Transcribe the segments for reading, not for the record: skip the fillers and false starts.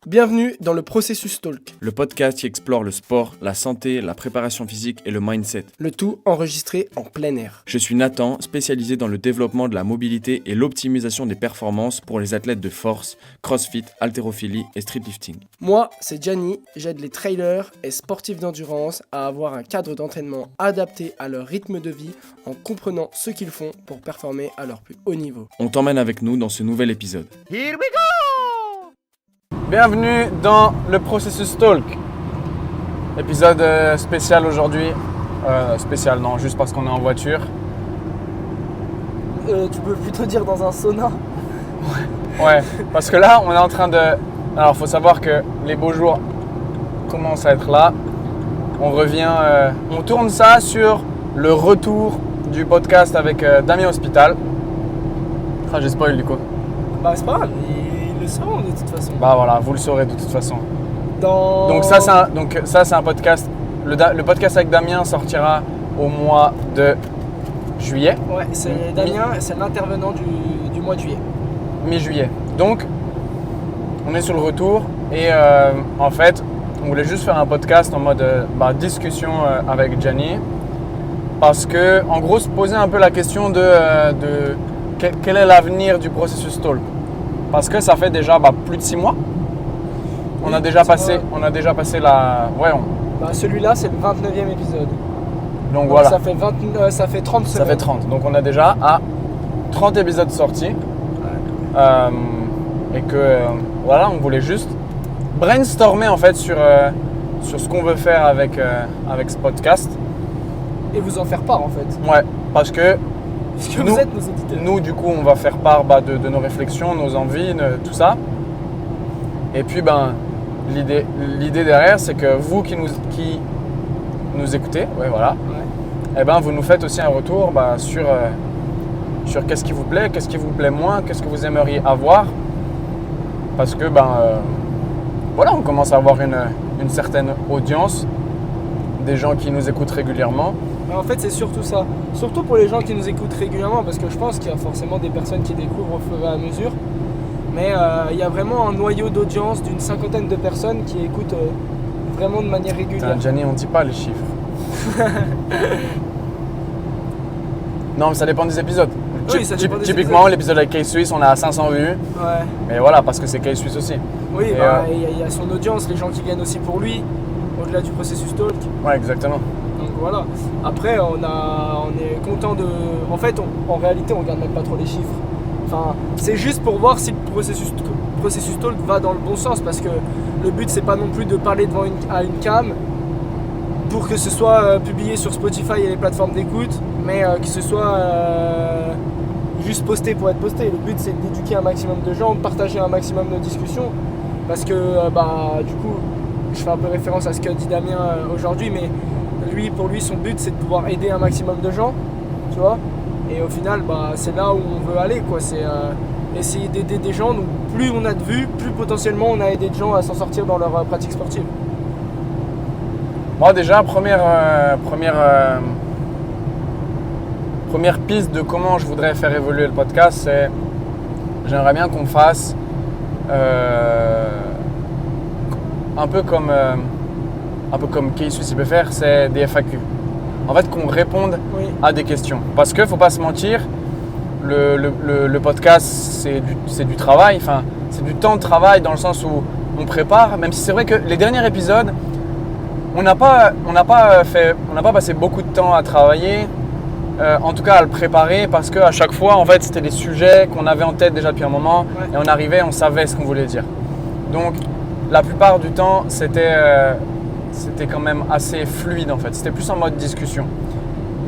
Bienvenue dans le Processus Talk, le podcast qui explore le sport, la santé, la préparation physique et le mindset. le tout enregistré en plein air. Je suis Nathan, spécialisé dans le développement de la mobilité et l'optimisation des performances pour les athlètes de force, crossfit, haltérophilie et streetlifting. Moi, c'est Gianni, j'aide les trailers et sportifs d'endurance à avoir un cadre d'entraînement adapté à leur rythme de vie en comprenant ce qu'ils font pour performer à leur plus haut niveau. On t'emmène avec nous dans ce nouvel épisode. Bienvenue dans le Processus Talk. Épisode spécial aujourd'hui. Spécial non, juste parce qu'on est en voiture. Tu peux plutôt dire dans un sauna. Ouais, parce que là on est en train de... Alors faut savoir que les beaux jours commencent à être là. On revient, on tourne ça sur le retour du podcast avec Damien Hospital. Ah j'ai spoil du coup. Bah c'est pas grave, ils le sauront de toute façon. Bah voilà, vous le saurez de toute façon. Dans... Donc ça c'est un podcast. Le podcast avec Damien sortira au mois de juillet, Ouais, c'est Damien, c'est l'intervenant du mois de juillet. mi-juillet. Donc on est sur le retour et en fait on voulait juste faire un podcast en mode discussion avec Gianni parce que en gros se poser un peu la question de quel est l'avenir du Processus Talk. Parce que ça fait déjà plus de 6 mois. On a déjà passé la... Ouais, Celui-là, c'est le 29e épisode. donc Donc voilà, ça fait 30 ça semaines. fait 30. Donc on a déjà 30 épisodes sortis. Et que voilà, on voulait juste brainstormer en fait sur ce qu'on veut faire avec ce podcast. Et vous en faire part en fait. Ouais, parce que Parce que Nous- vous êtes nos auditeurs. nous du coup on va faire part de nos réflexions, nos envies, tout ça. Et puis l'idée derrière c'est que vous qui nous écoutez, ouais voilà, Ouais. et vous nous faites aussi un retour sur qu'est-ce qui vous plaît moins, qu'est-ce que vous aimeriez avoir. Parce que voilà, on commence à avoir une certaine audience, des gens qui nous écoutent régulièrement. Mais en fait, c'est surtout ça. Surtout pour les gens qui nous écoutent régulièrement, parce que je pense qu'il y a forcément des personnes qui découvrent au fur et à mesure. Mais il y a vraiment un noyau d'audience d'une 50aine de personnes qui écoutent vraiment de manière régulière. Putain, Gianni, on dit pas les chiffres. Non, mais ça dépend des épisodes. Oui, ça dépend des Typiquement, l'épisode avec Case Suisse, on est à 500 vues. Ouais. Mais voilà, parce que c'est Case Suisse aussi. Oui, Et, il y a son audience, les gens qui viennent aussi pour lui, au-delà du processus talk. Ouais, exactement. Donc voilà. Après, on est content de. En fait, en réalité, on regarde même pas trop les chiffres. Enfin, c'est juste pour voir si le processus talk va dans le bon sens, parce que le but c'est pas non plus de parler devant à une cam pour que ce soit publié sur Spotify et les plateformes d'écoute, mais que ce soit juste posté pour être posté. Le but c'est d'éduquer un maximum de gens, de partager un maximum de discussions, parce que du coup, je fais un peu référence à ce qu'a dit Damien aujourd'hui, mais pour lui, son but c'est de pouvoir aider un maximum de gens, tu vois. Et au final, c'est là où on veut aller, quoi. C'est essayer d'aider des gens. Donc plus on a de vues, plus potentiellement on a aidé de gens à s'en sortir dans leur pratique sportive. Moi, déjà, première piste de comment je voudrais faire évoluer le podcast, c'est j'aimerais bien qu'on fasse un peu comme Case Suisse peut faire, c'est des FAQ. En fait, qu'on réponde Oui. à des questions. Parce que faut pas se mentir, le podcast c'est du travail, enfin c'est du temps de travail dans le sens où on prépare, même si c'est vrai que les derniers épisodes, on n'a pas passé beaucoup de temps à travailler, en tout cas à le préparer, parce qu'à chaque fois en fait c'était des sujets qu'on avait en tête déjà depuis un moment. Ouais. Et on arrivait, on savait ce qu'on voulait dire. Donc la plupart du temps c'était quand même assez fluide en fait, c'était plus en mode discussion.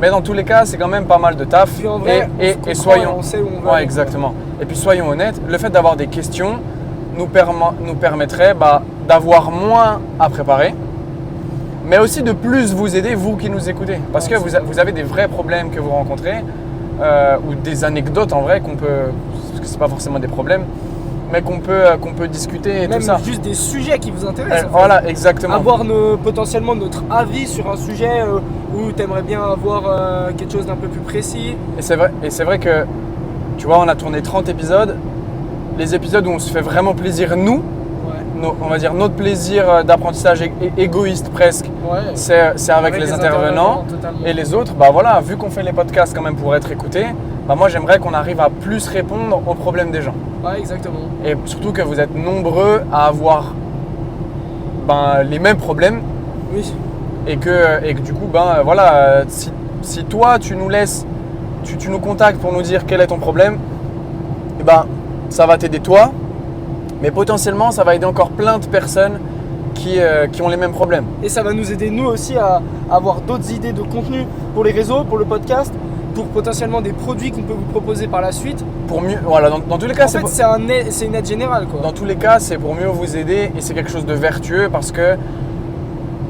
Mais dans tous les cas, c'est quand même pas mal de taf. Puis en vrai, on se et comprend soyons, et on sait où on va ouais, aller. exactement. Et puis soyons honnêtes, le fait d'avoir des questions nous permettrait d'avoir moins à préparer, mais aussi de plus vous aider, vous qui nous écoutez. Parce que vous avez des vrais problèmes que vous rencontrez, ou des anecdotes en vrai qu'on peut, parce que c'est pas forcément des problèmes, mais qu'on peut discuter et Même tout ça. juste des sujets qui vous intéressent. En fait. Voilà, exactement. Avoir potentiellement notre avis sur un sujet où tu aimerais bien avoir quelque chose d'un peu plus précis. Et c'est vrai que, tu vois, on a tourné 30 épisodes. Les épisodes où on se fait vraiment plaisir, nous, on va dire notre plaisir d'apprentissage égoïste presque, c'est avec les intervenants. Et les autres, bah voilà, vu qu'on fait les podcasts quand même pour être écoutés, bah moi j'aimerais qu'on arrive à plus répondre aux problèmes des gens. Ouais, exactement. Et surtout que vous êtes nombreux à avoir les mêmes problèmes. Oui. Et que du coup, voilà, si toi tu nous laisses, tu nous contactes pour nous dire quel est ton problème, et ça va t'aider toi, mais potentiellement ça va aider encore plein de personnes qui ont les mêmes problèmes. Et ça va nous aider nous aussi à avoir d'autres idées de contenu pour les réseaux, pour le podcast, pour potentiellement des produits qu'on peut vous proposer par la suite. Pour mieux, voilà, dans tous les cas, c'est une aide générale, quoi. Dans tous les cas, c'est pour mieux vous aider et c'est quelque chose de vertueux parce que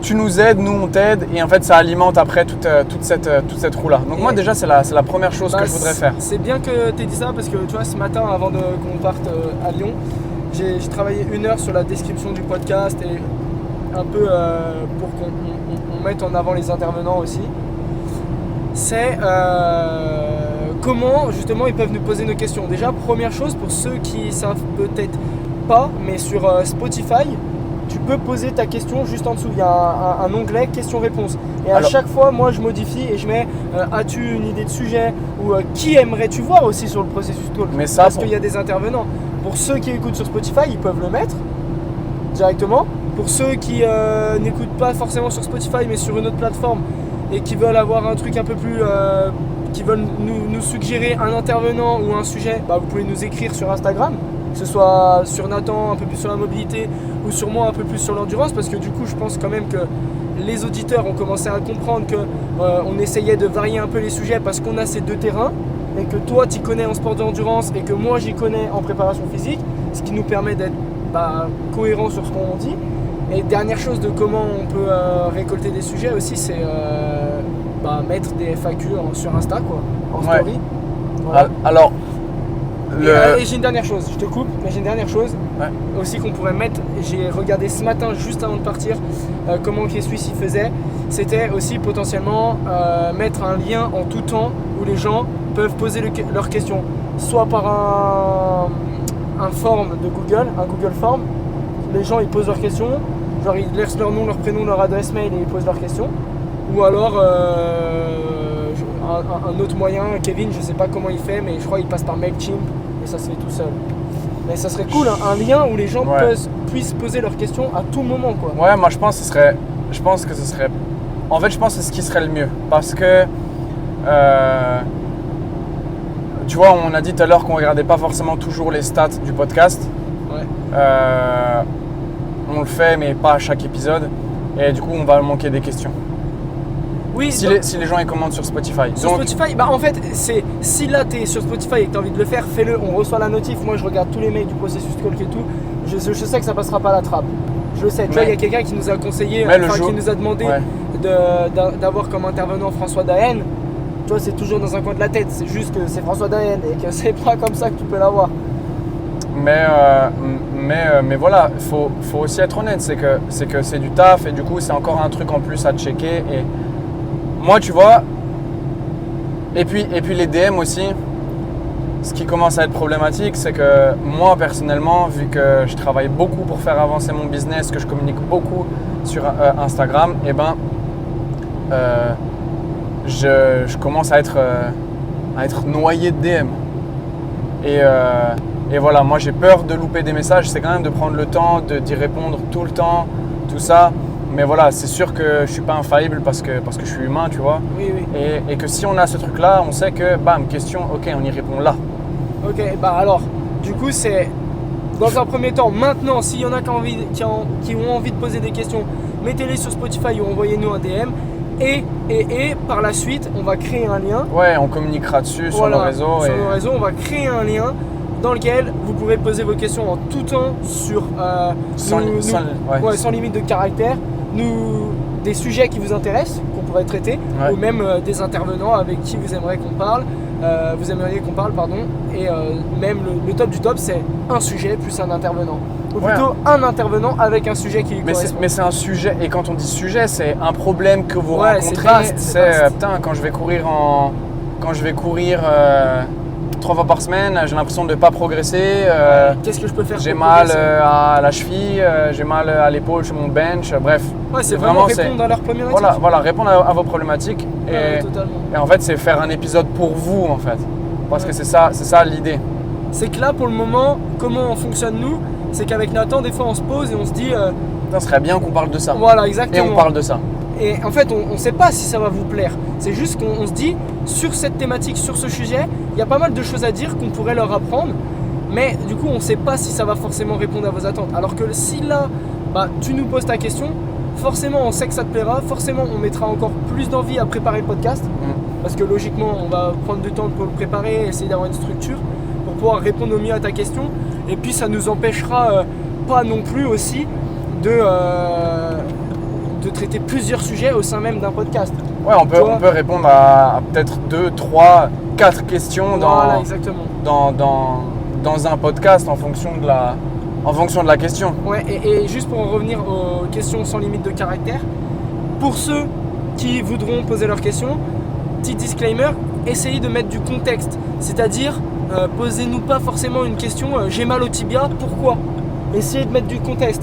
tu nous aides, nous on t'aide et en fait ça alimente après toute cette roue là. Donc moi déjà c'est la première chose que je voudrais faire. C'est bien que tu aies dit ça parce que tu vois ce matin avant qu'on parte à Lyon, j'ai travaillé 1 heure sur la description du podcast et un peu pour qu'on mette en avant les intervenants aussi. C'est comment justement ils peuvent nous poser nos questions. Déjà première chose pour ceux qui savent peut-être pas, mais sur Spotify, tu peux poser ta question juste en dessous. Il y a un onglet questions-réponses. Et à chaque fois, moi, je modifie et je mets as-tu une idée de sujet ou qui aimerais-tu voir aussi sur le processus talk. Parce qu'il y a des intervenants. Pour ceux qui écoutent sur Spotify, ils peuvent le mettre directement. Pour ceux qui n'écoutent pas forcément sur Spotify, mais sur une autre plateforme et qui veulent avoir un truc un peu plus... qui veulent nous suggérer un intervenant ou un sujet, vous pouvez nous écrire sur Instagram. Que ce soit sur Nathan un peu plus sur la mobilité ou sur moi un peu plus sur l'endurance, parce que du coup je pense quand même que les auditeurs ont commencé à comprendre qu'on essayait de varier un peu les sujets parce qu'on a ces deux terrains et que toi tu connais en sport d'endurance et que moi j'y connais en préparation physique, ce qui nous permet d'être cohérents sur ce qu'on dit. Et dernière chose de comment on peut récolter des sujets aussi, c'est mettre des FAQ sur Insta en story. Voilà. Alors et j'ai une dernière chose, je te coupe, mais j'ai une dernière chose aussi qu'on pourrait mettre. J'ai regardé ce matin juste avant de partir comment K-Swiss y faisait. C'était aussi potentiellement mettre un lien en tout temps où les gens peuvent poser leurs questions, soit par un form de Google, un Google Form. Les gens ils posent leurs questions, genre ils laissent leur nom, leur prénom, leur adresse mail et ils posent leurs questions. Ou alors un autre moyen, Kevin, je sais pas comment il fait, mais je crois qu'il passe par MailChimp et ça se fait tout seul. Mais ça serait cool, un lien où les gens puissent poser leurs questions à tout moment, quoi. Ouais, moi je pense que ce serait. En fait, je pense que c'est ce qui serait le mieux. Parce que. Tu vois, on a dit tout à l'heure qu'on regardait pas forcément toujours les stats du podcast. Ouais. On le fait, mais pas à chaque épisode. Et du coup, on va manquer des questions. Oui, si les gens ils commandent sur Spotify. Spotify, en fait, si là tu es sur Spotify et que tu as envie de le faire, fais-le, on reçoit la notif. Moi je regarde tous les mails du processus talk et tout. Je sais que ça passera pas à la trappe. Je le sais. Tu vois, il y a quelqu'un qui nous a conseillé, qui nous a demandé d'avoir comme intervenant François Daen. Tu vois, c'est toujours dans un coin de la tête. C'est juste que c'est François Daen et que c'est pas comme ça que tu peux l'avoir. Mais voilà, faut aussi être honnête. C'est que c'est du taf et du coup c'est encore un truc en plus à checker. Et moi, tu vois, et puis les DM aussi, ce qui commence à être problématique, c'est que moi, personnellement, vu que je travaille beaucoup pour faire avancer mon business, que je communique beaucoup sur Instagram, je commence à être noyé de DM. Et voilà, moi, j'ai peur de louper des messages. C'est quand même de prendre le temps d'y répondre tout le temps, tout ça. Mais voilà, c'est sûr que je ne suis pas infaillible parce que je suis humain, tu vois. Oui. Et que si on a ce truc-là, on sait que, question, ok, on y répond là. Ok, alors, du coup, c'est dans un premier temps, maintenant, s'il y en a qui ont envie de poser des questions, mettez-les sur Spotify ou envoyez-nous un DM. Et par la suite, on va créer un lien. Ouais, on communiquera dessus sur nos réseaux. Sur nos réseaux, on va créer un lien dans lequel vous pourrez poser vos questions en tout temps sur sans limite de caractère. Des sujets qui vous intéressent, qu'on pourrait traiter, ou même des intervenants avec qui vous aimeriez qu'on parle, et même le top du top, c'est un sujet plus un intervenant. Ou plutôt un intervenant avec un sujet qui lui correspond. Mais c'est un sujet, et quand on dit sujet, c'est un problème que vous rencontrez. C'est vaste. Quand je vais courir 3 fois par semaine, j'ai l'impression de ne pas progresser. Qu'est-ce que je peux faire J'ai pour mal progresser? à la cheville, j'ai mal à l'épaule sur mon bench, bref. Ouais, c'est vraiment répondre à leurs problématiques. Voilà, répondre à vos problématiques. Ouais, totalement. Et en fait, c'est faire un épisode pour vous, en fait. Parce que c'est ça l'idée. C'est que là, pour le moment, comment on fonctionne nous, c'est qu'avec Nathan, des fois, on se pose et on se dit... Ça serait bien qu'on parle de ça. Voilà, exactement. Et on parle de ça. Et en fait, on ne sait pas si ça va vous plaire. C'est juste qu'on se dit, sur cette thématique, sur ce sujet, il y a pas mal de choses à dire qu'on pourrait leur apprendre. Mais du coup, on ne sait pas si ça va forcément répondre à vos attentes. Alors que si là, tu nous poses ta question, forcément, on sait que ça te plaira. Forcément, on mettra encore plus d'envie à préparer le podcast. Parce que logiquement, on va prendre du temps pour le préparer, essayer d'avoir une structure pour pouvoir répondre au mieux à ta question. Et puis, ça nous empêchera pas non plus aussi de traiter plusieurs sujets au sein même d'un podcast. Ouais, on peut répondre à peut-être 2, 3, 4 questions voilà, exactement. dans un podcast en fonction de la question. Ouais, et juste pour en revenir aux questions sans limite de caractère, pour ceux qui voudront poser leurs questions, petit disclaimer, essayez de mettre du contexte. C'est-à-dire, posez-nous pas forcément une question j'ai mal au tibia, pourquoi? Essayez de mettre du contexte.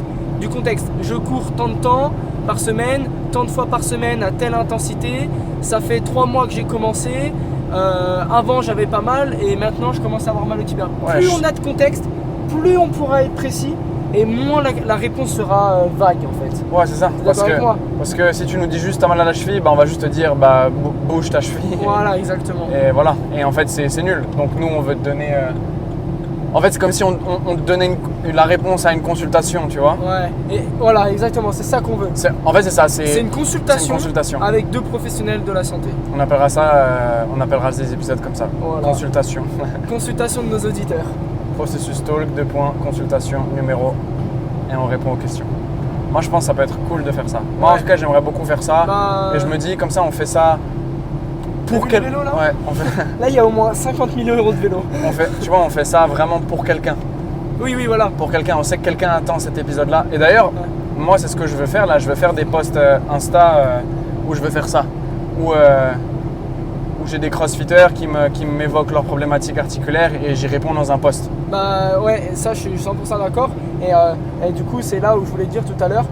Je cours tant de temps par semaine, tant de fois par semaine à telle intensité. Ça fait 3 mois que j'ai commencé. Avant j'avais pas mal et maintenant je commence à avoir mal au tibia. Ouais, plus on a de contexte, plus on pourra être précis et moins la réponse sera vague en fait. Ouais, c'est ça. Parce que si tu nous dis juste t'as mal à la cheville, on va juste te dire bouge ta cheville. Voilà, exactement. Et voilà. Et en fait c'est nul. Donc nous on veut te donner. En fait c'est comme si on te donnait la réponse à une consultation, tu vois. Ouais. Et voilà, exactement. C'est ça qu'on veut. En fait c'est ça. C'est une consultation avec 2 professionnels de la santé. On appellera ça. On appellera ces épisodes comme ça. Voilà. Consultation. Consultation de nos auditeurs. Processus Talk, consultation numéro, et on répond aux questions. Moi je pense que ça peut être cool de faire ça. Moi en tout cas j'aimerais beaucoup faire ça. Et je me dis comme ça on fait ça pour quel vélo là? Ouais, on fait... Là il y a au moins 50 000 € de vélo. Tu vois, on fait ça vraiment pour quelqu'un. Oui, voilà. Pour quelqu'un, on sait que quelqu'un attend cet épisode là. Et d'ailleurs, moi c'est ce que je veux faire là, je veux faire des posts Insta où je veux faire ça. Où j'ai des crossfitters qui m'évoquent leurs problématiques articulaires et j'y réponds dans un post. Ouais, ça je suis 100% d'accord. Et du coup, c'est là où je voulais dire tout à l'heure,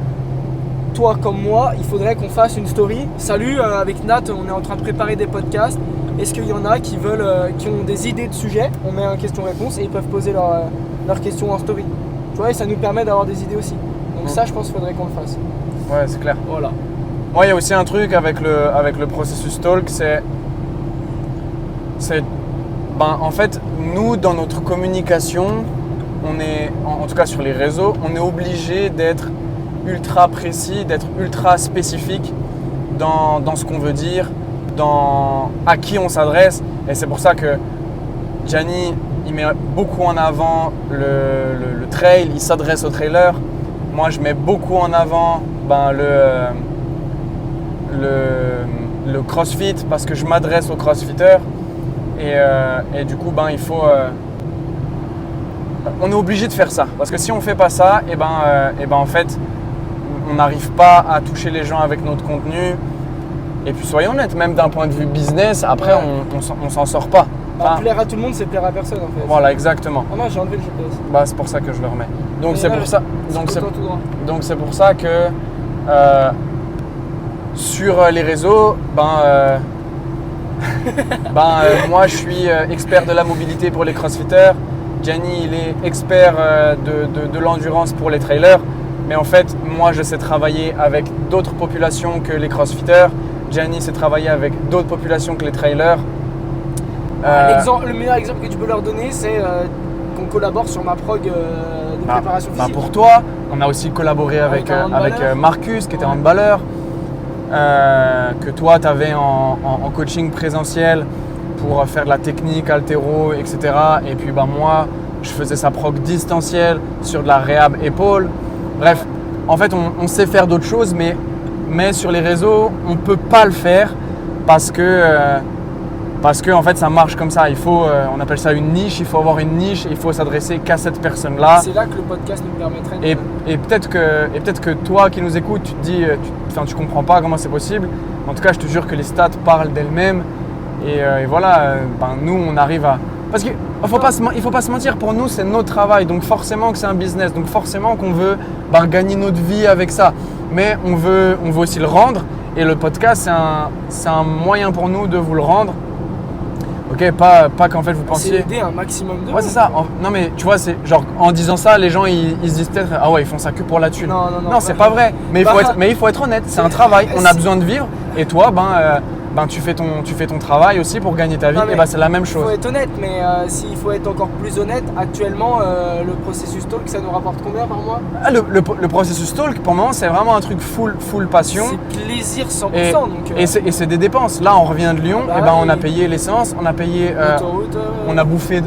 toi comme moi, il faudrait qu'on fasse une story. Salut, avec Nat, on est en train de préparer des podcasts. Est-ce qu'il y en a qui ont des idées de sujets? On met un question-réponse et ils peuvent poser leurs questions en story. Tu vois, et ça nous permet d'avoir des idées aussi. Donc ça, je pense qu'il faudrait qu'on le fasse. Ouais, c'est clair. Voilà. Moi, il y a aussi un truc avec le processus talk, c'est en fait, nous, dans notre communication, on est, en tout cas sur les réseaux, on est obligé d'être ultra précis, d'être ultra spécifique dans ce qu'on veut dire, à qui on s'adresse. Et c'est pour ça que Gianni, il met beaucoup en avant le trail, il s'adresse aux trailers. Moi, je mets beaucoup en avant le crossfit parce que je m'adresse aux crossfitters. Et du coup, il faut... on est obligé de faire ça. Parce que si on ne fait pas ça, en fait, on n'arrive pas à toucher les gens avec notre contenu. Et puis soyons honnêtes, même d'un point de vue business, après, on s'en sort pas. Plaire à tout le monde, c'est plaire à personne en fait. Voilà, exactement. Ah non, j'ai enlevé le GPS. C'est pour ça que je le remets. Donc c'est pour ça. Donc c'est pour ça que sur les réseaux, moi je suis expert de la mobilité pour les crossfitters. Gianni il est expert de l'endurance pour les trailers. Mais en fait, moi je sais travailler avec d'autres populations que les crossfitters. Gianni sait travailler avec d'autres populations que les trailers. Le meilleur exemple que tu peux leur donner, c'est qu'on collabore sur ma prog de préparation physique. Pour toi, on a aussi collaboré avec Marcus qui était handballeur, que toi tu avais en coaching présentiel pour faire de la technique, haltéro, etc. Et puis moi, je faisais sa prog distancielle sur de la réhab épaule. Bref, en fait, on sait faire d'autres choses, mais sur les réseaux, on ne peut pas le faire parce que en fait ça marche comme ça. On appelle ça une niche, il faut avoir une niche, il faut s'adresser qu'à cette personne-là. C'est là que le podcast nous permettrait de... Et peut-être que toi qui nous écoutes, tu te dis, tu comprends pas comment c'est possible. En tout cas, je te jure que les stats parlent d'elles-mêmes. Et voilà, nous on arrive Parce qu'il ne faut pas se mentir, pour nous c'est notre travail, donc forcément que c'est un business, donc forcément qu'on veut gagner notre vie avec ça. Mais on veut aussi le rendre, et le podcast c'est un moyen pour nous de vous le rendre. Ok, pas qu'en fait vous pensiez… C'est aider un maximum de Ouais, c'est ça. Non mais tu vois, c'est genre en disant ça, les gens ils se disent peut-être ah ouais, ils font ça que pour la thune. Non, c'est pas vrai. Mais il faut être honnête, c'est un travail, on a besoin de vivre, et toi tu fais ton travail aussi pour gagner ta vie, et c'est la même Il faut chose. être honnête, mais s'il faut être encore plus honnête, actuellement le processus talk, ça nous rapporte combien par mois? Le processus talk pour moi c'est vraiment un truc full passion. C'est plaisir 100%. Et c'est des dépenses. Là on revient de Lyon, on a payé l'essence, on a payé on a bouffé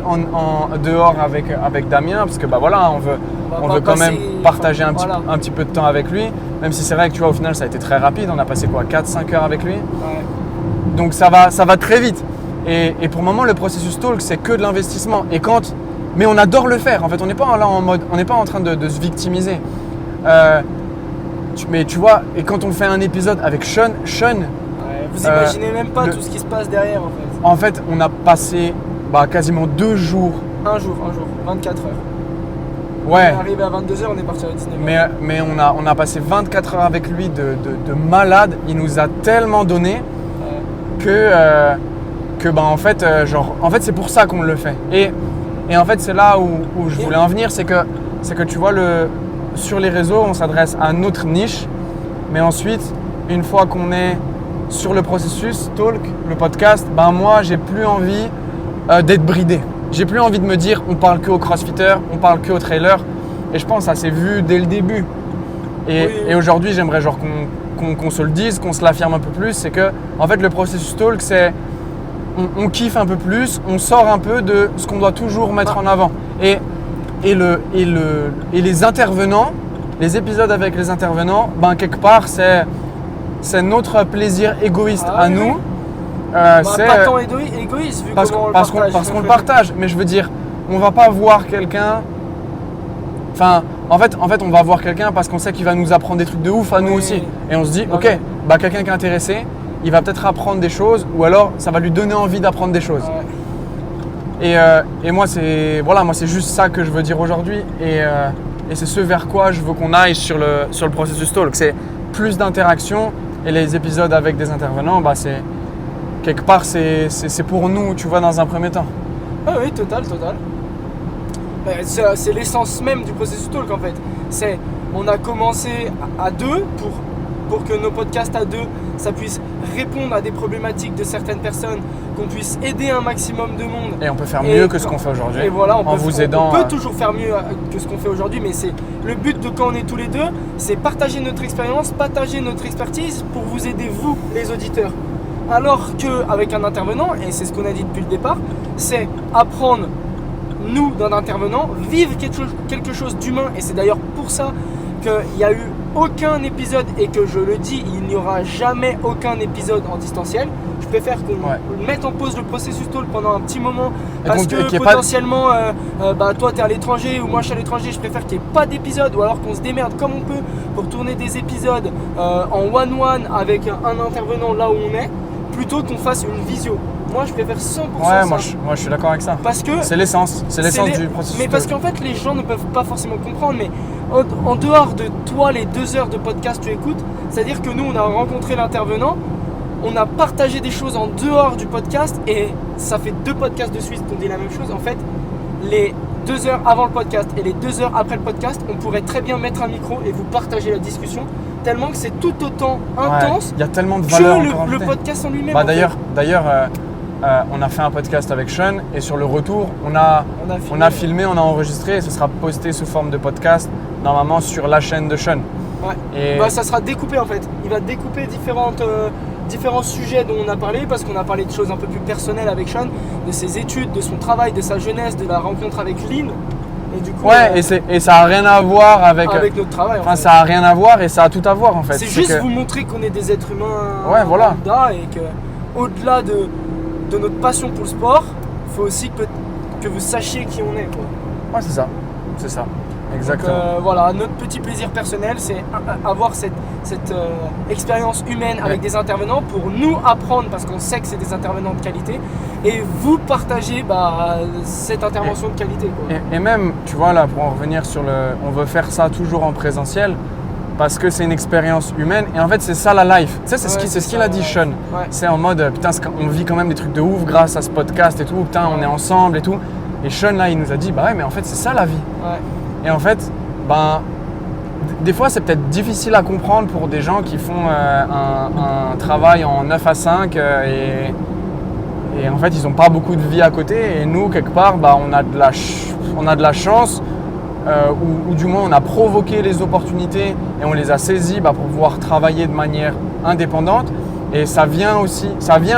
dehors avec Damien, parce que on veut quand même partager un petit peu de temps avec lui, même si c'est vrai que tu vois au final ça a été très rapide, on a passé 4-5 heures avec lui. Ouais. Donc ça va très vite. Et pour le moment, le processus talk, c'est que de l'investissement. Mais on adore le faire. En fait, on n'est pas là en mode, on n'est pas en train de se victimiser. Mais tu vois, et quand on fait un épisode avec Sean, vous imaginez même pas tout ce qui se passe derrière en fait. En fait, on a passé quasiment 2 jours. Un jour, 24 heures. Ouais. On est arrivé à 22h, on est parti à 19h. Mais on a passé 24 heures avec lui de malade. Il nous a tellement donné que en fait c'est pour ça qu'on le fait. Et en fait c'est là où je voulais en venir, c'est que tu vois sur les réseaux on s'adresse à notre niche, mais ensuite une fois qu'on est sur le processus talk, le podcast, moi j'ai plus envie d'être bridé. J'ai plus envie de me dire on parle que aux crossfitters, on parle que aux trailers, et je pense que ça s'est vu dès le début. Et aujourd'hui j'aimerais qu'on se le dise, qu'on se l'affirme un peu plus, c'est que en fait le processus talk c'est on kiffe un peu plus, on sort un peu de ce qu'on doit toujours mettre en avant. Et les intervenants, les épisodes avec les intervenants, quelque part c'est notre plaisir égoïste à nous. Pas tant égoïste vu parce qu'on le partage, mais je veux dire, on va pas voir quelqu'un. En fait, on va voir quelqu'un parce qu'on sait qu'il va nous apprendre des trucs de ouf à nous aussi. Et on se dit, ok, quelqu'un qui est intéressé, il va peut-être apprendre des choses, ou alors ça va lui donner envie d'apprendre des choses. Ouais. Et moi, c'est juste ça que je veux dire aujourd'hui. Et c'est ce vers quoi je veux qu'on aille sur le processus talk. C'est plus d'interaction, et les épisodes avec des intervenants, c'est quelque part, c'est pour nous, tu vois, dans un premier temps. Ah oui, total. C'est l'essence même du processus talk en fait. On a commencé à deux pour que nos podcasts à deux, ça puisse répondre à des problématiques de certaines personnes, qu'on puisse aider un maximum de monde. Et on peut faire mieux que ce qu'on fait aujourd'hui. Et voilà, en vous aidant. On peut toujours faire mieux que ce qu'on fait aujourd'hui, mais c'est le but de quand on est tous les deux, c'est partager notre expérience, partager notre expertise pour vous aider vous, les auditeurs. Alors qu'avec un intervenant, et c'est ce qu'on a dit depuis le départ, c'est apprendre nous d'un intervenant, vivre quelque chose d'humain, et c'est d'ailleurs pour ça qu'il n'y a eu aucun épisode, et que je le dis, il n'y aura jamais aucun épisode en distanciel. Je préfère qu'on mette en pause le processus talk pendant un petit moment, parce que potentiellement toi t'es à l'étranger ou moi je suis à l'étranger, je préfère qu'il n'y ait pas d'épisode, ou alors qu'on se démerde comme on peut pour tourner des épisodes en one-one avec un intervenant là où on est, plutôt qu'on fasse une visio. Moi je préfère 100% ça. Moi je suis d'accord avec ça. Parce que c'est l'essence du processus. Mais parce qu'en fait les gens ne peuvent pas forcément comprendre, mais en dehors de toi les 2 heures de podcast que tu écoutes, c'est-à-dire que nous on a rencontré l'intervenant, on a partagé des choses en dehors du podcast, et ça fait 2 podcasts de suite qu'on dit la même chose. En fait, les 2 heures avant le podcast et les 2 heures après le podcast, on pourrait très bien mettre un micro et vous partager la discussion, tellement que c'est tout autant intense. Il y a tellement de valeur que le podcast en lui-même. D'ailleurs, on a fait un podcast avec Sean, et sur le retour, on a filmé, on a enregistré, et ce sera posté sous forme de podcast normalement sur la chaîne de Sean. Ouais. Et ça sera découpé en fait. Il va découper différents sujets dont on a parlé, parce qu'on a parlé de choses un peu plus personnelles avec Sean, de ses études, de son travail, de sa jeunesse, de la rencontre avec Lynn. Et du coup, et ça a rien à voir avec notre travail. Enfin, ça a rien à voir, et ça a tout à voir en fait. C'est juste vous montrer qu'on est des êtres humains lambda, et que au-delà de notre passion pour le sport, il faut aussi que vous sachiez qui on est, quoi. Ouais, c'est ça. Exactement. Donc, voilà, notre petit plaisir personnel, c'est avoir cette expérience humaine avec des intervenants pour nous apprendre, parce qu'on sait que c'est des intervenants de qualité, et vous partager cette intervention de qualité, quoi. Et même, tu vois, là, pour en revenir sur on veut faire ça toujours en présentiel, parce que c'est une expérience humaine, et en fait, c'est ça la life. Tu sais, c'est ce qu'il a dit, Sean. Ouais. C'est en mode, putain, on vit quand même des trucs de ouf grâce à ce podcast et tout, putain, on est ensemble et tout. Et Sean, là, il nous a dit, bah ouais, mais en fait, c'est ça la vie. Ouais. Et en fait, des fois, c'est peut-être difficile à comprendre pour des gens qui font un travail en 9 à 5 et en fait, ils n'ont pas beaucoup de vie à côté. Et nous, quelque part, on a de la chance, ou du moins, on a provoqué les opportunités et on les a saisies pour pouvoir travailler de manière indépendante. Et ça vient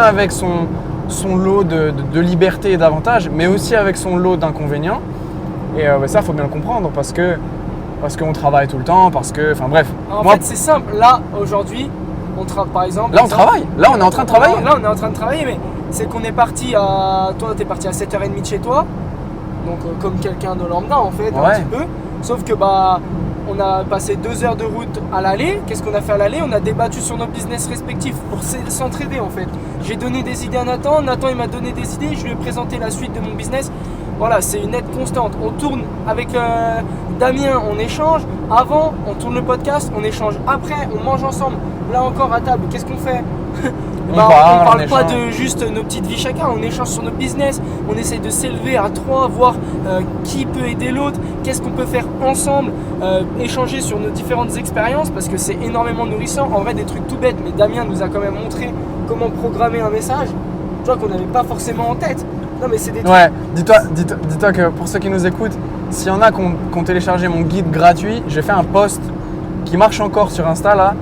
avec son lot de liberté et d'avantages, mais aussi avec son lot d'inconvénients. Et ça, il faut bien le comprendre parce qu'on travaille tout le temps, enfin bref. En fait, c'est simple. Là, aujourd'hui, par exemple. Là, on travaille. Là, on est en train de travailler. Là, on est en train de travailler, mais c'est qu'on est parti toi, t'es parti à 7h30 de chez toi. Donc, comme quelqu'un de lambda, en fait, un petit peu. Sauf que, on a passé 2 heures de route à l'aller. Qu'est-ce qu'on a fait à l'aller? On a débattu sur nos business respectifs pour s'entraider, en fait. J'ai donné des idées à Nathan. Nathan, il m'a donné des idées. Je lui ai présenté la suite de mon business. Voilà, c'est une aide constante. On tourne avec Damien, on échange. Avant, on tourne le podcast, on échange. Après, on mange ensemble. Là encore à table, qu'est-ce qu'on fait? On parle pas de juste nos petites vies chacun, on échange sur notre business. On essaye de s'élever à 3, voir qui peut aider l'autre, qu'est-ce qu'on peut faire ensemble, échanger sur nos différentes expériences parce que c'est énormément nourrissant. En vrai, des trucs tout bêtes, mais Damien nous a quand même montré comment programmer un message, tu vois, qu'on n'avait pas forcément en tête. Non, mais c'est des trucs. Ouais, dis-toi que pour ceux qui nous écoutent, s'il y en a qui ont téléchargé mon guide gratuit, j'ai fait un post qui marche encore sur Insta là,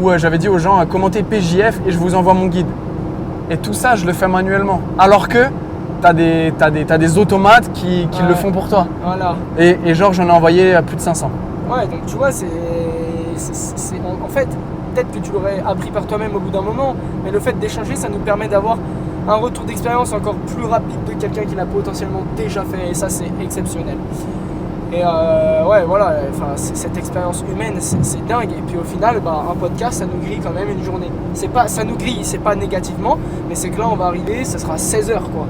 où j'avais dit aux gens commentez PJF et je vous envoie mon guide. Et tout ça, je le fais manuellement. Alors que t'as des automates qui le font pour toi. Voilà. Et genre, j'en ai envoyé plus de 500. Ouais, donc tu vois, en fait, peut-être que tu l'aurais appris par toi-même au bout d'un moment, mais le fait d'échanger, ça nous permet d'avoir un retour d'expérience encore plus rapide de quelqu'un qui l'a potentiellement déjà fait, et ça, c'est exceptionnel. Et ouais, voilà, cette expérience humaine, c'est dingue. Et puis au final, un podcast, ça nous grille quand même une journée. Ça nous grille, c'est pas négativement, mais c'est que là, on va arriver, ça sera 16h, quoi.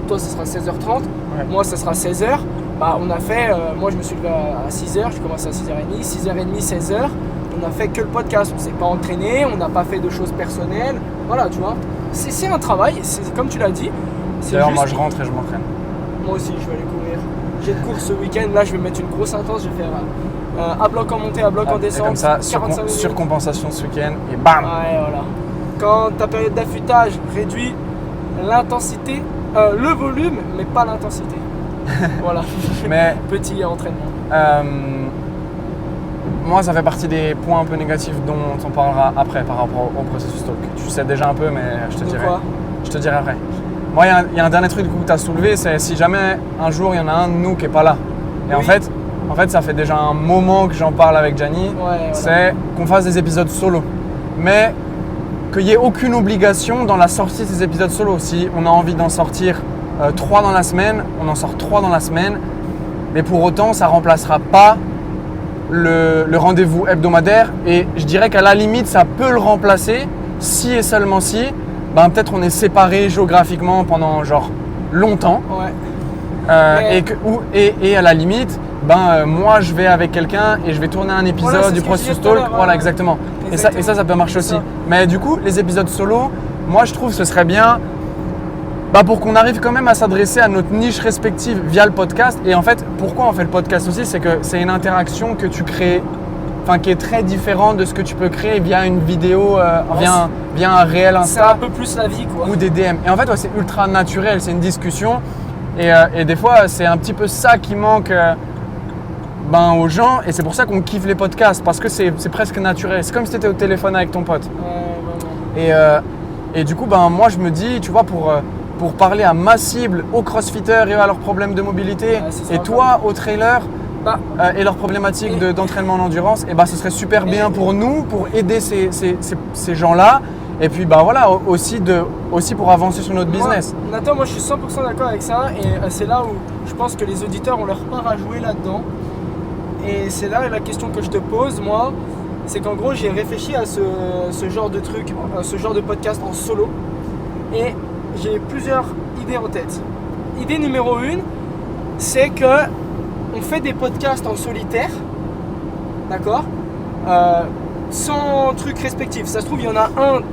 Toi, ça sera 16h30, ouais. Moi, ça sera 16h. On a fait, moi, je me suis levé à 6h, je commence à 6h30, 6h30, 16h. On a fait que le podcast, on s'est pas entraîné, on n'a pas fait de choses personnelles. Voilà, tu vois. C'est un travail, c'est comme tu l'as dit. D'ailleurs, moi, je rentre et je m'entraîne. Moi aussi, je vais aller courir. J'ai de course ce week-end, là je vais mettre une grosse intense, je vais faire à bloc en montée, à bloc en descente. Comme ça, surcompensation ce week-end et bam. Ouais, voilà. Quand ta période d'affûtage réduit l'intensité, le volume, mais pas l'intensité. Voilà. Mais petit entraînement. Moi, ça fait partie des points un peu négatifs dont on parlera après par rapport au processus talk. Tu sais déjà un peu, mais je te dirai. Quoi ? Je te dirai après. Moi, il y a un dernier truc que tu as soulevé, c'est si jamais un jour il y en a un de nous qui n'est pas là. Et oui. en fait, ça fait déjà un moment que j'en parle avec Gianni, voilà. C'est qu'on fasse des épisodes solo. Mais qu'il n'y ait aucune obligation dans la sortie de ces épisodes solo. Si on a envie d'en sortir 3 dans la semaine, on en sort 3 dans la semaine. Mais pour autant, ça ne remplacera pas le rendez-vous hebdomadaire. Et je dirais qu'à la limite, ça peut le remplacer si et seulement si peut-être on est séparés géographiquement pendant genre longtemps. Ouais. Et à la limite, moi je vais avec quelqu'un et je vais tourner un épisode du Processus Talk. Voilà, exactement. Et ça peut marcher aussi. Mais du coup, les épisodes solo, moi je trouve que ce serait bien pour qu'on arrive quand même à s'adresser à notre niche respective via le podcast. Et en fait, pourquoi on fait le podcast aussi, c'est que c'est une interaction que tu crées, qui est très différente de ce que tu peux créer via une vidéo, via un réel Insta. C'est un peu plus la vie, quoi. Ou des DM. Et en fait, c'est ultra naturel, c'est une discussion. Et des fois, c'est un petit peu ça qui manque aux gens. Et c'est pour ça qu'on kiffe les podcasts, parce que c'est presque naturel. C'est comme si tu étais au téléphone avec ton pote. Et du coup, moi, je me dis, tu vois, pour parler à ma cible, aux crossfitters et à leurs problèmes de mobilité, et toi, aux trailers, et leurs problématiques d'entraînement en endurance, et ce serait super bien pour nous, pour aider ces gens-là. Et puis voilà, aussi pour avancer sur notre business. Nathan, moi je suis 100% d'accord avec ça. Et c'est là où je pense que les auditeurs ont leur part à jouer là-dedans. Et c'est là la question que je te pose, moi, c'est qu'en gros, j'ai réfléchi à ce genre de truc, ce genre de podcast en solo. Et j'ai plusieurs idées en tête. Idée numéro 1, c'est que on fait des podcasts en solitaire, d'accord, sans truc respectif. Ça se trouve, il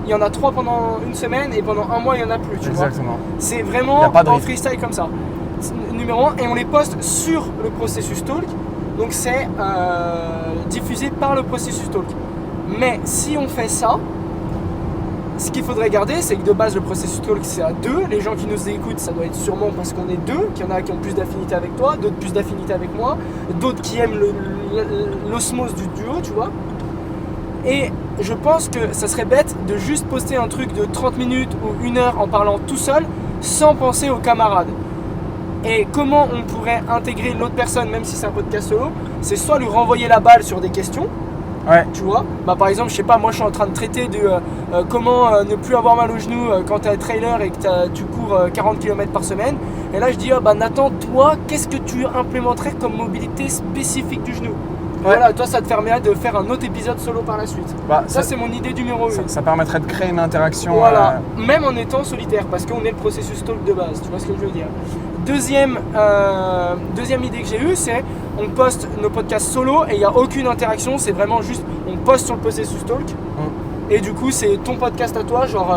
y en a 3 pendant une semaine et pendant un mois, il n'y en a plus. Tu Exactement. vois. C'est vraiment en freestyle comme ça. Numéro 1, et on les poste sur le processus Talk. Donc c'est diffusé par le processus Talk. Mais si on fait ça, ce qu'il faudrait garder, c'est que de base le processus Talk c'est à 2. Les gens qui nous écoutent, ça doit être sûrement parce qu'on est 2, qu'il y en a qui ont plus d'affinité avec toi, d'autres plus d'affinité avec moi, d'autres qui aiment l'osmose du duo, tu vois. Et je pense que ça serait bête de juste poster un truc de 30 minutes ou 1 heure en parlant tout seul, sans penser aux camarades. Et comment on pourrait intégrer l'autre personne, même si c'est un podcast solo, c'est soit lui renvoyer la balle sur des questions. Ouais. Tu vois, par exemple, je sais pas, moi je suis en train de traiter de comment ne plus avoir mal au genou quand tu as un trailer et que tu cours 40 km par semaine. Et là je dis, Nathan, toi, qu'est-ce que tu implémenterais comme mobilité spécifique du genou? Voilà, toi ça te permet de faire un autre épisode solo par la suite. Ça c'est mon idée numéro 1. Ça permettrait de créer une interaction. Voilà, même en étant solitaire, parce qu'on est le processus talk de base, tu vois ce que je veux dire. Deuxième idée que j'ai eue, c'est on poste nos podcasts solo et il n'y a aucune interaction, c'est vraiment juste on poste sur le processus talk. Et du coup c'est ton podcast à toi, genre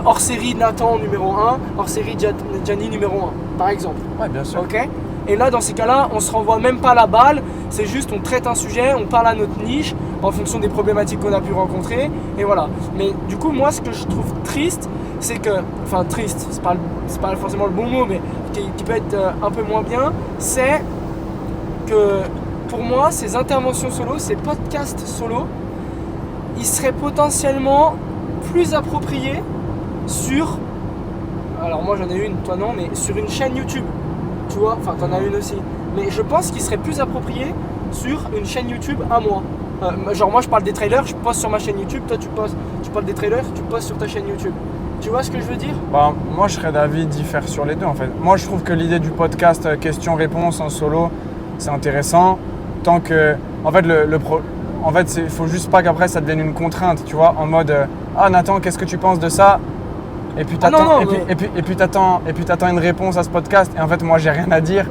hors série Nathan numéro 1, hors série Gianni numéro 1 par exemple. Ouais, bien sûr. Ok. Et là dans ces cas-là on se renvoie même pas la balle, c'est juste on traite un sujet, on parle à notre niche en fonction des problématiques qu'on a pu rencontrer et voilà. Mais du coup moi ce que je trouve triste, c'est que, enfin triste, c'est pas forcément le bon mot, mais qui peut être un peu moins bien, c'est que pour moi ces interventions solo, ces podcasts solo, ils seraient potentiellement plus appropriés sur, alors moi j'en ai une, toi non, mais sur une chaîne YouTube, tu vois, enfin t'en as une aussi, mais je pense qu'il serait plus approprié sur une chaîne YouTube à moi. Genre moi je parle des trailers, je poste sur ma chaîne YouTube, toi tu parles des trailers, tu postes sur ta chaîne YouTube. Tu vois ce que je veux dire? Moi je serais d'avis d'y faire sur les deux en fait. Moi je trouve que l'idée du podcast questions-réponses en solo, c'est intéressant. Tant que, en fait, il faut juste pas qu'après ça devienne une contrainte, tu vois, en mode Nathan, qu'est-ce que tu penses de ça? Et puis t'attends, et puis t'attends une réponse à ce podcast. Et en fait moi j'ai rien à dire,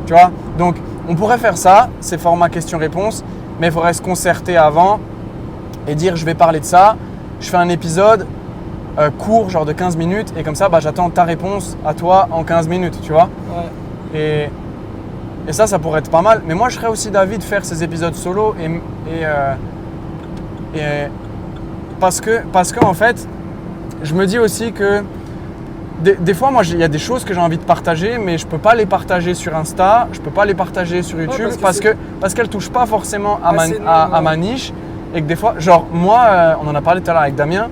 tu vois. Donc on pourrait faire ça, ces formats questions-réponses, mais il faudrait se concerter avant et dire je vais parler de ça, je fais un épisode court, genre de 15 minutes, et comme ça j'attends ta réponse à toi en 15 minutes, tu vois. Ouais. Et ça pourrait être pas mal. Mais moi je serais aussi d'avis de faire ces épisodes solo parce que en fait je me dis aussi que des fois moi il y a des choses que j'ai envie de partager, mais je peux pas les partager sur Insta, je peux pas les partager sur YouTube, parce qu'elles touchent pas forcément à ma niche. Et que des fois, genre moi on en a parlé tout à l'heure avec Damien,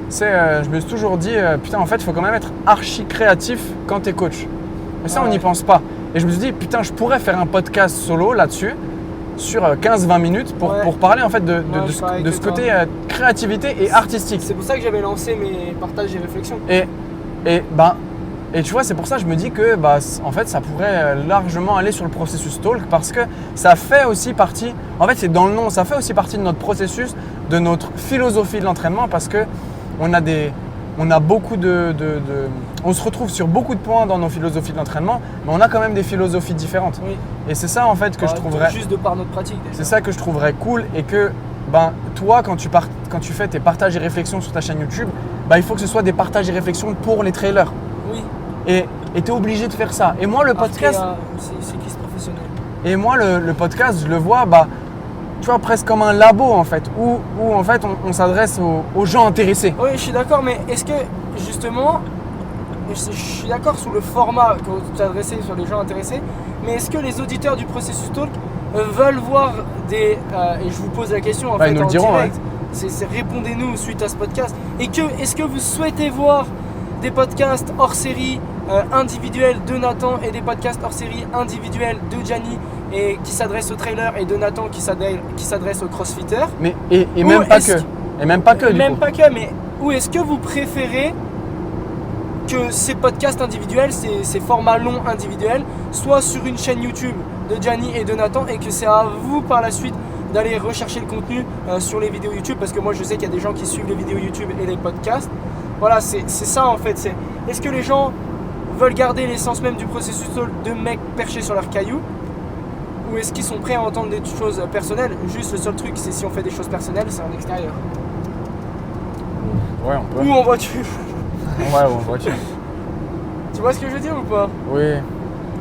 je me suis toujours dit putain en fait il faut quand même être archi créatif quand tu es coach. Mais ça on n'y pense pas. Et je me suis dit putain je pourrais faire un podcast solo là-dessus sur 15-20 minutes pour parler en fait de ce côté créativité et artistique. C'est pour ça que j'avais lancé mes partages et réflexions. Et tu vois, c'est pour ça que je me dis que en fait ça pourrait largement aller sur le processus talk, parce que ça fait aussi partie, en fait c'est dans le nom, ça fait aussi partie de notre processus, de notre philosophie de l'entraînement, parce que on a beaucoup on se retrouve sur beaucoup de points dans nos philosophies de l'entraînement, mais on a quand même des philosophies différentes. Oui. Et c'est ça en fait que je trouverais… Juste de par notre pratique. C'est ça que je trouverais cool, et que toi quand tu fais tes partages et réflexions sur ta chaîne YouTube, il faut que ce soit des partages et réflexions pour les trailers. Oui. Et tu es obligé de faire ça. Et moi le podcast… c'est qui ce professionnel? Et moi le podcast, je le vois tu vois, presque comme un labo en fait, où en fait on s'adresse aux gens intéressés. Oui, je suis d'accord, mais est-ce que justement, je suis d'accord sur le format quand tu t'es adressé sur les gens intéressés, mais est-ce que les auditeurs du processus talk veulent voir et je vous pose la question en fait ils nous en le diront, direct, c'est répondez-nous suite à ce podcast, et est-ce que vous souhaitez voir des podcasts hors série individuels de Nathan et des podcasts hors série individuels de Gianni et qui s'adressent aux trailers, et de Nathan qui s'adresse aux crossfitters. Mais même pas que. Mais où est-ce que vous préférez que ces podcasts individuels, ces formats longs individuels, soient sur une chaîne YouTube de Gianni et de Nathan et que c'est à vous par la suite d'aller rechercher le contenu sur les vidéos YouTube, parce que moi je sais qu'il y a des gens qui suivent les vidéos YouTube et les podcasts. Voilà, c'est ça en fait. Est-ce que les gens veulent garder l'essence même du processus talk de mecs perchés sur leur caillou, ou est-ce qu'ils sont prêts à entendre des choses personnelles? Juste le seul truc, c'est si on fait des choses personnelles, c'est en extérieur. Ouais, on peut. Ou en voiture. Ouais, ou en voiture. Tu vois ce que je veux dire ou pas? Oui.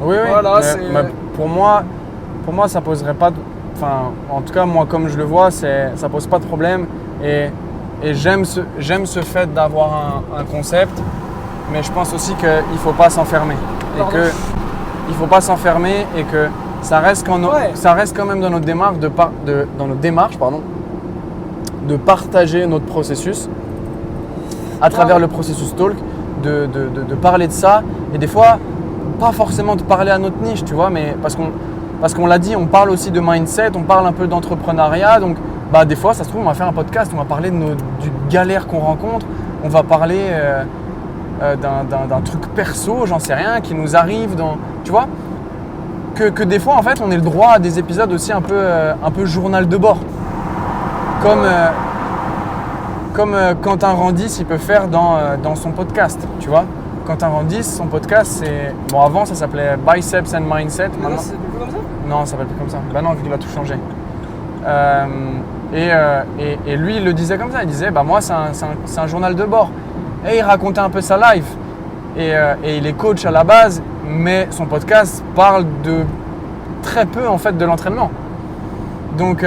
Oui, oui. Voilà, mais pour moi, ça poserait pas... Enfin, en tout cas, moi, comme je le vois, ça pose pas de problème. Et j'aime ce fait d'avoir un concept, mais je pense aussi qu'il ne faut pas s'enfermer. Il faut pas s'enfermer et que ça reste quand même dans notre démarche de partager notre processus à travers le processus talk, de parler de ça, et des fois pas forcément de parler à notre niche, tu vois, mais parce qu'on l'a dit, on parle aussi de mindset, on parle un peu d'entrepreneuriat, donc des fois ça se trouve on va faire un podcast, on va parler du galère qu'on rencontre, on va parler d'un truc perso, j'en sais rien, qui nous arrive tu vois, que des fois en fait on ait le droit à des épisodes aussi un peu journal de bord, comme Quentin Randis il peut faire dans son podcast, tu vois. Quentin Randis, son podcast, c'est... Bon, avant ça s'appelait Biceps and Mindset. Maintenant, ça s'appelle plus comme ça? Non, ça s'appelle plus comme ça. Bah non, vu qu'il a tout changé. Et lui, il le disait comme ça. Il disait, moi, c'est un journal de bord. Et il racontait un peu sa life. Et il est coach à la base, mais son podcast parle de très peu, en fait, de l'entraînement. Donc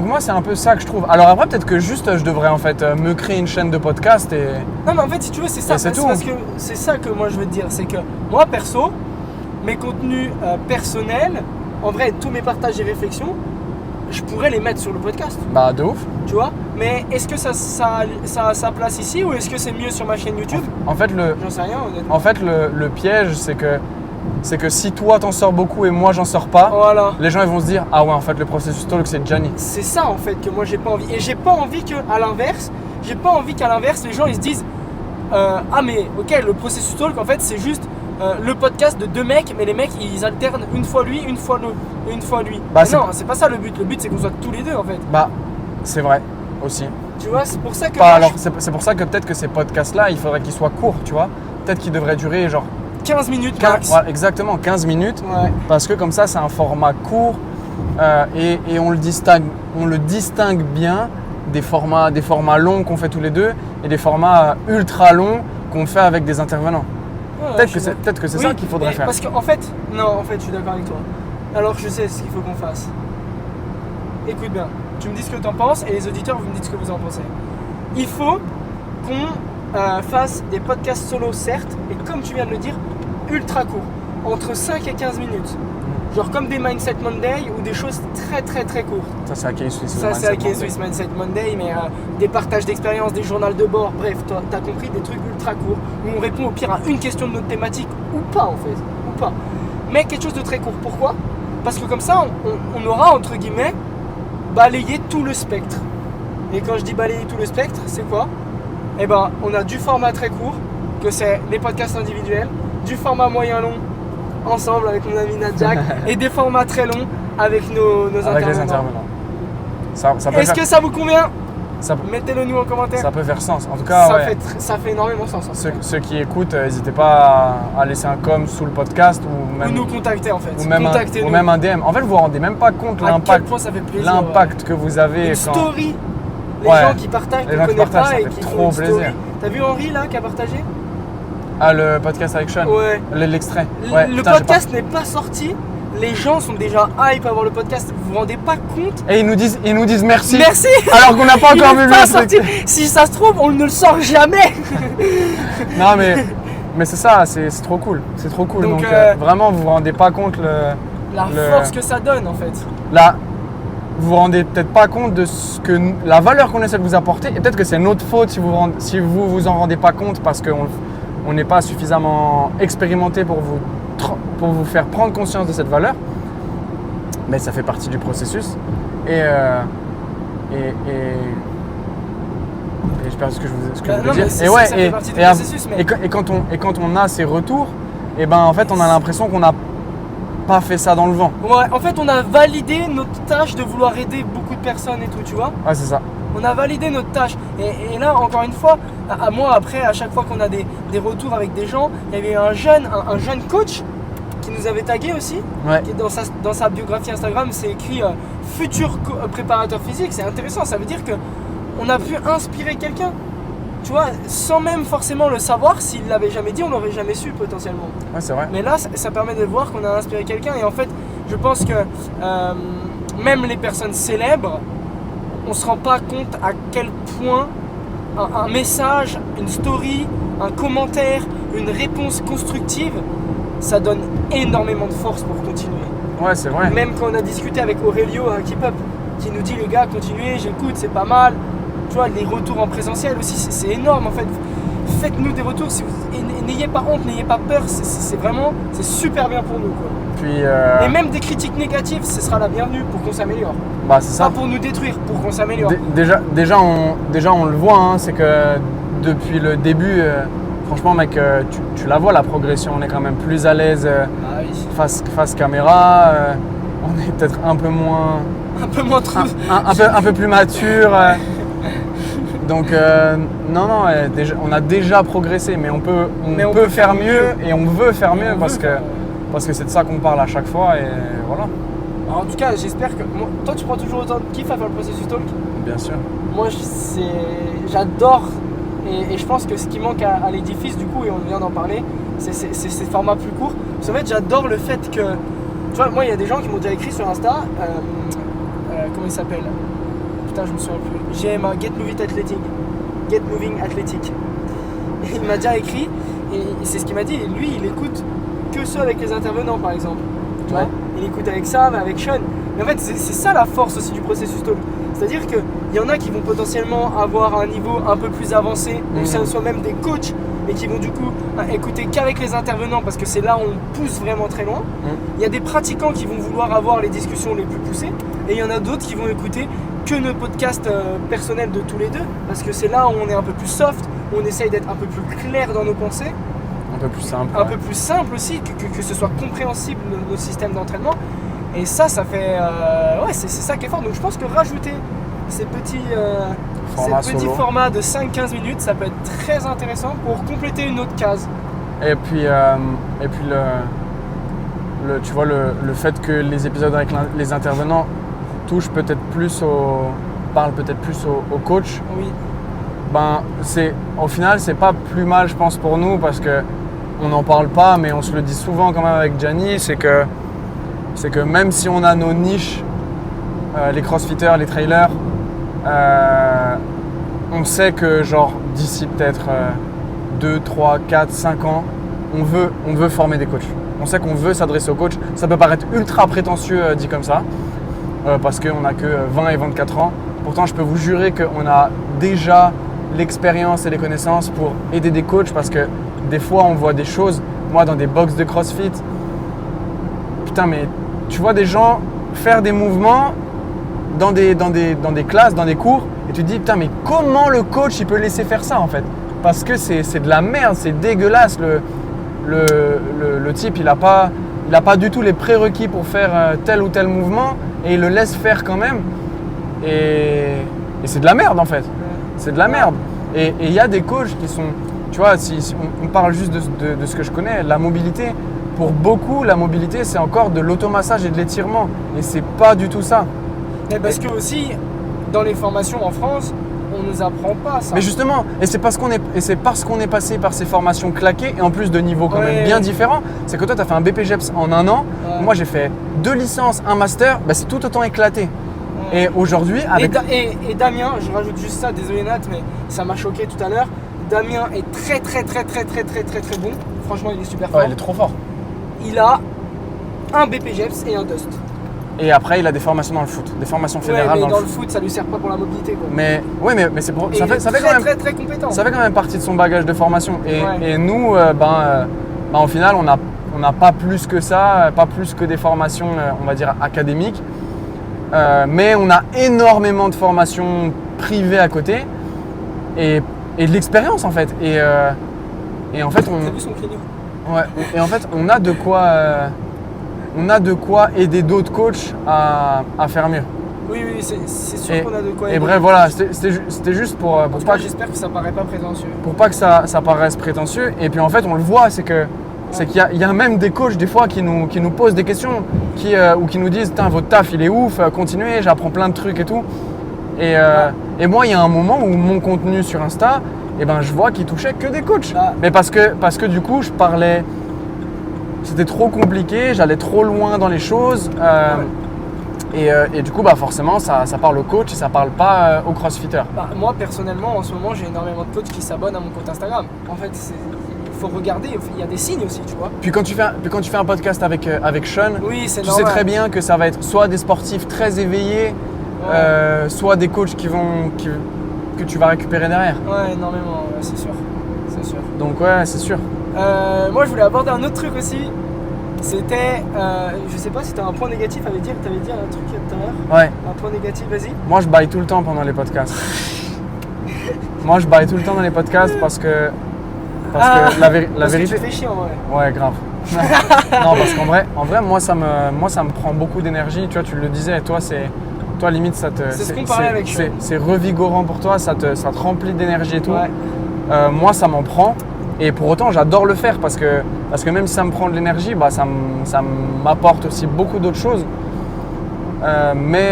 moi, c'est un peu ça que je trouve. Alors après, peut-être que juste, je devrais en fait me créer une chaîne de podcast et... Non, mais en fait, si tu veux, c'est ça. C'est tout. Parce que c'est ça que moi, je veux te dire. C'est que moi, perso, mes contenus personnels, en vrai, tous mes partages et réflexions, je pourrais les mettre sur le podcast. De ouf. Tu vois? Mais est-ce que ça a sa place ici, ou est-ce que c'est mieux sur ma chaîne YouTube? En fait, j'en sais rien, honnêtement. En fait, le piège, c'est que si toi t'en sors beaucoup et moi j'en sors pas, voilà. Les gens ils vont se dire ah ouais, en fait le processus talk c'est Gianni. C'est ça en fait que moi j'ai pas envie. Et j'ai pas envie qu'à l'inverse, les gens ils se disent ah mais ok, le processus talk en fait c'est juste le podcast de deux mecs, mais les mecs ils alternent une fois lui, une fois lui. Non, c'est pas ça le but. Le but c'est qu'on soit tous les deux en fait. C'est vrai aussi. Tu vois, c'est pour ça que. C'est pour ça que peut-être que ces podcasts là il faudrait qu'ils soient courts, tu vois. Peut-être qu'ils devraient durer genre 15 minutes max. Ouais, exactement, 15 minutes. Ouais. Parce que comme ça, c'est un format court et on le distingue bien des formats longs qu'on fait tous les deux et des formats ultra longs qu'on fait avec des intervenants. Ouais, peut-être que c'est ça qu'il faudrait faire. Parce qu'en fait, je suis d'accord avec toi. Alors je sais ce qu'il faut qu'on fasse. Écoute bien, tu me dis ce que tu en penses et les auditeurs, vous me dites ce que vous en pensez. Il faut qu'on fasse des podcasts solo, certes, et comme tu viens de le dire, ultra courts, entre 5 et 15 minutes. Genre comme des Mindset Monday ou des choses très très très courtes. Ça c'est à K-Swiss. Ça c'est à K-Swiss Mindset Monday, mais des partages d'expérience, des journaux de bord, bref, t'as compris, des trucs ultra courts où on répond au pire à une question de notre thématique ou pas en fait, ou pas. Mais quelque chose de très court. Pourquoi? Parce que comme ça, on aura entre guillemets balayé tout le spectre. Et quand je dis balayer tout le spectre, c'est quoi? Eh ben, on a du format très court, que c'est les podcasts individuels, du format moyen-long, ensemble avec mon ami Nadjak, et des formats très longs avec nos avec intervenants. Les intervenants. Ça Est-ce que ça vous convient? Ça, mettez-le nous en commentaire. Ça peut faire sens. En tout cas, ça fait énormément sens. Ceux qui écoutent, n'hésitez pas à laisser un com sous le podcast ou nous contacter en fait. Ou même un DM. En fait, vous vous rendez même pas compte l'impact que vous avez. Une story. Les gens qui partagent, qui ne connaissent pas et qui font une story. T'as vu Henri là qui a partagé? Ah, le podcast avec Sean. Ouais. L'extrait. Le podcast n'est pas sorti. Les gens sont déjà hype à voir le podcast, vous vous rendez pas compte? Et ils nous disent merci. Merci. Alors qu'on n'a pas encore vu le Si ça se trouve, on ne le sort jamais. Non mais c'est ça, c'est trop cool. C'est trop cool. Donc vraiment, vous vous rendez pas compte la force que ça donne en fait. Là, vous vous rendez peut-être pas compte de la valeur qu'on essaie de vous apporter. Et peut-être que c'est notre faute si vous en rendez pas compte parce qu'on n'est pas suffisamment expérimenté pour vous faire prendre conscience de cette valeur, mais ça fait partie du processus et je perds ce que je voulais dire. Et quand on a ces retours, et ben en fait on a l'impression qu'on n'a pas fait ça dans le vent. Ouais, en fait, on a validé notre tâche de vouloir aider beaucoup de personnes et tout, tu vois. Ouais, c'est ça. On a validé notre tâche. Et là, encore une fois, à moi, après, à chaque fois qu'on a des retours avec des gens, il y avait un jeune coach qui nous avait tagué aussi. Ouais. Qui est dans sa biographie Instagram, c'est écrit futur préparateur physique. C'est intéressant, ça veut dire qu'on a pu inspirer quelqu'un. Tu vois, sans même forcément le savoir, s'il l'avait jamais dit, on l'aurait jamais su potentiellement. Ouais, c'est vrai. Mais là, ça permet de voir qu'on a inspiré quelqu'un. Et en fait, je pense que même les personnes célèbres, on se rend pas compte à quel point un message, une story, un commentaire, une réponse constructive, ça donne énormément de force pour continuer. Ouais, c'est vrai. Même quand on a discuté avec Aurelio à Keep Up, qui nous dit les gars, continuez, j'écoute, c'est pas mal. Tu vois, les retours en présentiel aussi, c'est énorme en fait. Faites-nous des retours, et n'ayez pas honte, n'ayez pas peur, c'est vraiment, c'est super bien pour nous, quoi. Puis, Et même des critiques négatives, ce sera la bienvenue pour qu'on s'améliore. bah, c'est ça. Pas pour nous détruire, pour qu'on s'améliore. Déjà, on le voit, hein, c'est que depuis le début, franchement, mec, tu la vois la progression. On est quand même plus à l'aise Ah oui. face caméra. On est peut-être un peu moins, Un peu moins trop. un peu plus mature. Donc non, déjà, on a déjà progressé, mais on peut faire mieux et on veut faire mieux parce que c'est de ça qu'on parle à chaque fois et voilà. En tout cas, j'espère que. Toi, tu prends toujours autant de kiff à faire le processus talk. Bien sûr. Moi, j'adore et je pense que ce qui manque à l'édifice, du coup, et on vient d'en parler, c'est ces formats plus courts. Parce qu'en fait, j'adore le fait que. Tu vois, moi, il y a des gens qui m'ont déjà écrit sur Insta. Comment il s'appelle? Putain, je me souviens plus. GMA, Get Moving Athletic. Et il m'a déjà écrit et c'est ce qu'il m'a dit. Lui, il écoute que ceux avec les intervenants, par exemple. Tu vois, il écoute avec Sam, avec Sean. Mais en fait, c'est ça la force aussi du processus talk. C'est-à-dire qu'il y en a qui vont potentiellement avoir un niveau un peu plus avancé, ou que ce soit même des coachs, et qui vont du coup écouter qu'avec les intervenants parce que c'est là où on pousse vraiment très loin. Il y a des pratiquants qui vont vouloir avoir les discussions les plus poussées, et il y en a d'autres qui vont écouter que nos podcasts personnels de tous les deux, parce que c'est là où on est un peu plus soft, où on essaye d'être un peu plus clair dans nos pensées. Un peu plus simple. Un peu plus simple aussi, que ce soit compréhensible nos systèmes d'entraînement. Et ça fait. Ouais, c'est ça qui est fort. Donc je pense que rajouter ces petits formats de 5-15 minutes, ça peut être très intéressant pour compléter une autre case. Et puis tu vois, le fait que les épisodes avec les intervenants parlent peut-être plus au coach. Oui. Ben, au final, c'est pas plus mal, je pense, pour nous parce que on n'en parle pas, mais on se le dit souvent quand même avec Gianni, c'est que même si on a nos niches, les crossfitters, les trailers, on sait que genre d'ici peut-être 2, 3, 4, 5 ans, on veut former des coachs. On sait qu'on veut s'adresser aux coachs. Ça peut paraître ultra prétentieux dit comme ça, parce qu'on n'a que 20 et 24 ans. Pourtant, je peux vous jurer qu'on a déjà l'expérience et les connaissances pour aider des coachs parce que des fois, on voit des choses, moi, dans des box de CrossFit. Putain, mais tu vois des gens faire des mouvements dans des classes, dans des cours, et tu te dis, putain, mais comment le coach, il peut laisser faire ça, en fait? Parce que c'est de la merde, c'est dégueulasse. Le type, il a pas du tout les prérequis pour faire tel ou tel mouvement, et il le laisse faire quand même. Et c'est de la merde, en fait. C'est de la merde. Et il y a des coachs qui sont, tu vois, si on parle juste de ce que je connais, la mobilité, pour beaucoup, la mobilité, c'est encore de l'automassage et de l'étirement. Et c'est pas du tout ça. Mais parce que aussi, dans les formations en France, on nous apprend pas ça. Mais justement, et c'est parce qu'on est passé par ces formations claquées, et en plus de niveaux quand même bien différents, c'est que toi, tu as fait un BPGEPS en un an. Ouais. Moi, j'ai fait 2 licences, un master, bah, c'est tout autant éclaté. Et aujourd'hui, avec... Et Damien, je rajoute juste ça, désolé Nat, mais ça m'a choqué tout à l'heure. Damien est très bon. Franchement, il est super fort. Ouais, il est trop fort. Il a un BPGEPS et un Dust. Et après, il a des formations dans le foot, des formations fédérales mais dans le foot, ça lui sert pas pour la mobilité, quoi. Mais c'est pour ça fait quand même très compétent. Ça fait quand même partie de son bagage de formation. Et nous, au final, on n'a pas plus que ça, pas plus que des formations, on va dire académiques. Mais on a énormément de formations privées à côté et de l'expérience en fait. Et en fait, T'as vu son clignot ? Ouais. Et en fait, on a de quoi on a de quoi aider d'autres coachs à faire mieux. Oui, c'est sûr qu'on a de quoi aider. Et bref, voilà, c'était juste pour En tout pas cas, que, j'espère que ça paraît pas prétentieux. pour pas que ça paraisse prétentieux. Et puis en fait, on le voit, c'est qu'il y a même des coachs des fois qui nous posent des questions ou qui nous disent « votre taf il est ouf, continuez, j'apprends plein de trucs et tout ». Et moi, il y a un moment où mon contenu sur Insta, je vois qu'il touchait que des coachs. Mais parce que du coup, je parlais, c'était trop compliqué, j'allais trop loin dans les choses. Et du coup, forcément, ça parle aux coachs et ça parle pas aux crossfitters. Moi, personnellement, en ce moment, j'ai énormément de coachs qui s'abonnent à mon compte Instagram. En fait, il faut regarder, il y a des signes aussi, tu vois. Puis quand tu fais un podcast avec Sean, oui, c'est tu normal. sais très bien que ça va être soit des sportifs très éveillés, soit des coachs que tu vas récupérer derrière. Ouais, énormément, c'est sûr. Donc ouais, c'est sûr. Moi, je voulais aborder un autre truc aussi. C'était, je sais pas si t'as un point négatif, t'avais dit un truc tout à l'heure. Ouais. Un point négatif, vas-y. Moi, je baille tout le temps pendant les podcasts. Moi, je baille tout le temps dans les podcasts parce que la vérité. Que tu fais chier en vrai. Ouais, grave. Non, parce qu'en vrai, moi, ça me prend beaucoup d'énergie. Tu vois, tu le disais, toi, limite, ça te. C'est ce qu'on parlait avec Sean. C'est revigorant pour toi, ça te remplit d'énergie et tout. Ouais. Moi, ça m'en prend. Et pour autant, j'adore le faire parce que même si ça me prend de l'énergie, ça m'apporte aussi beaucoup d'autres choses. Mais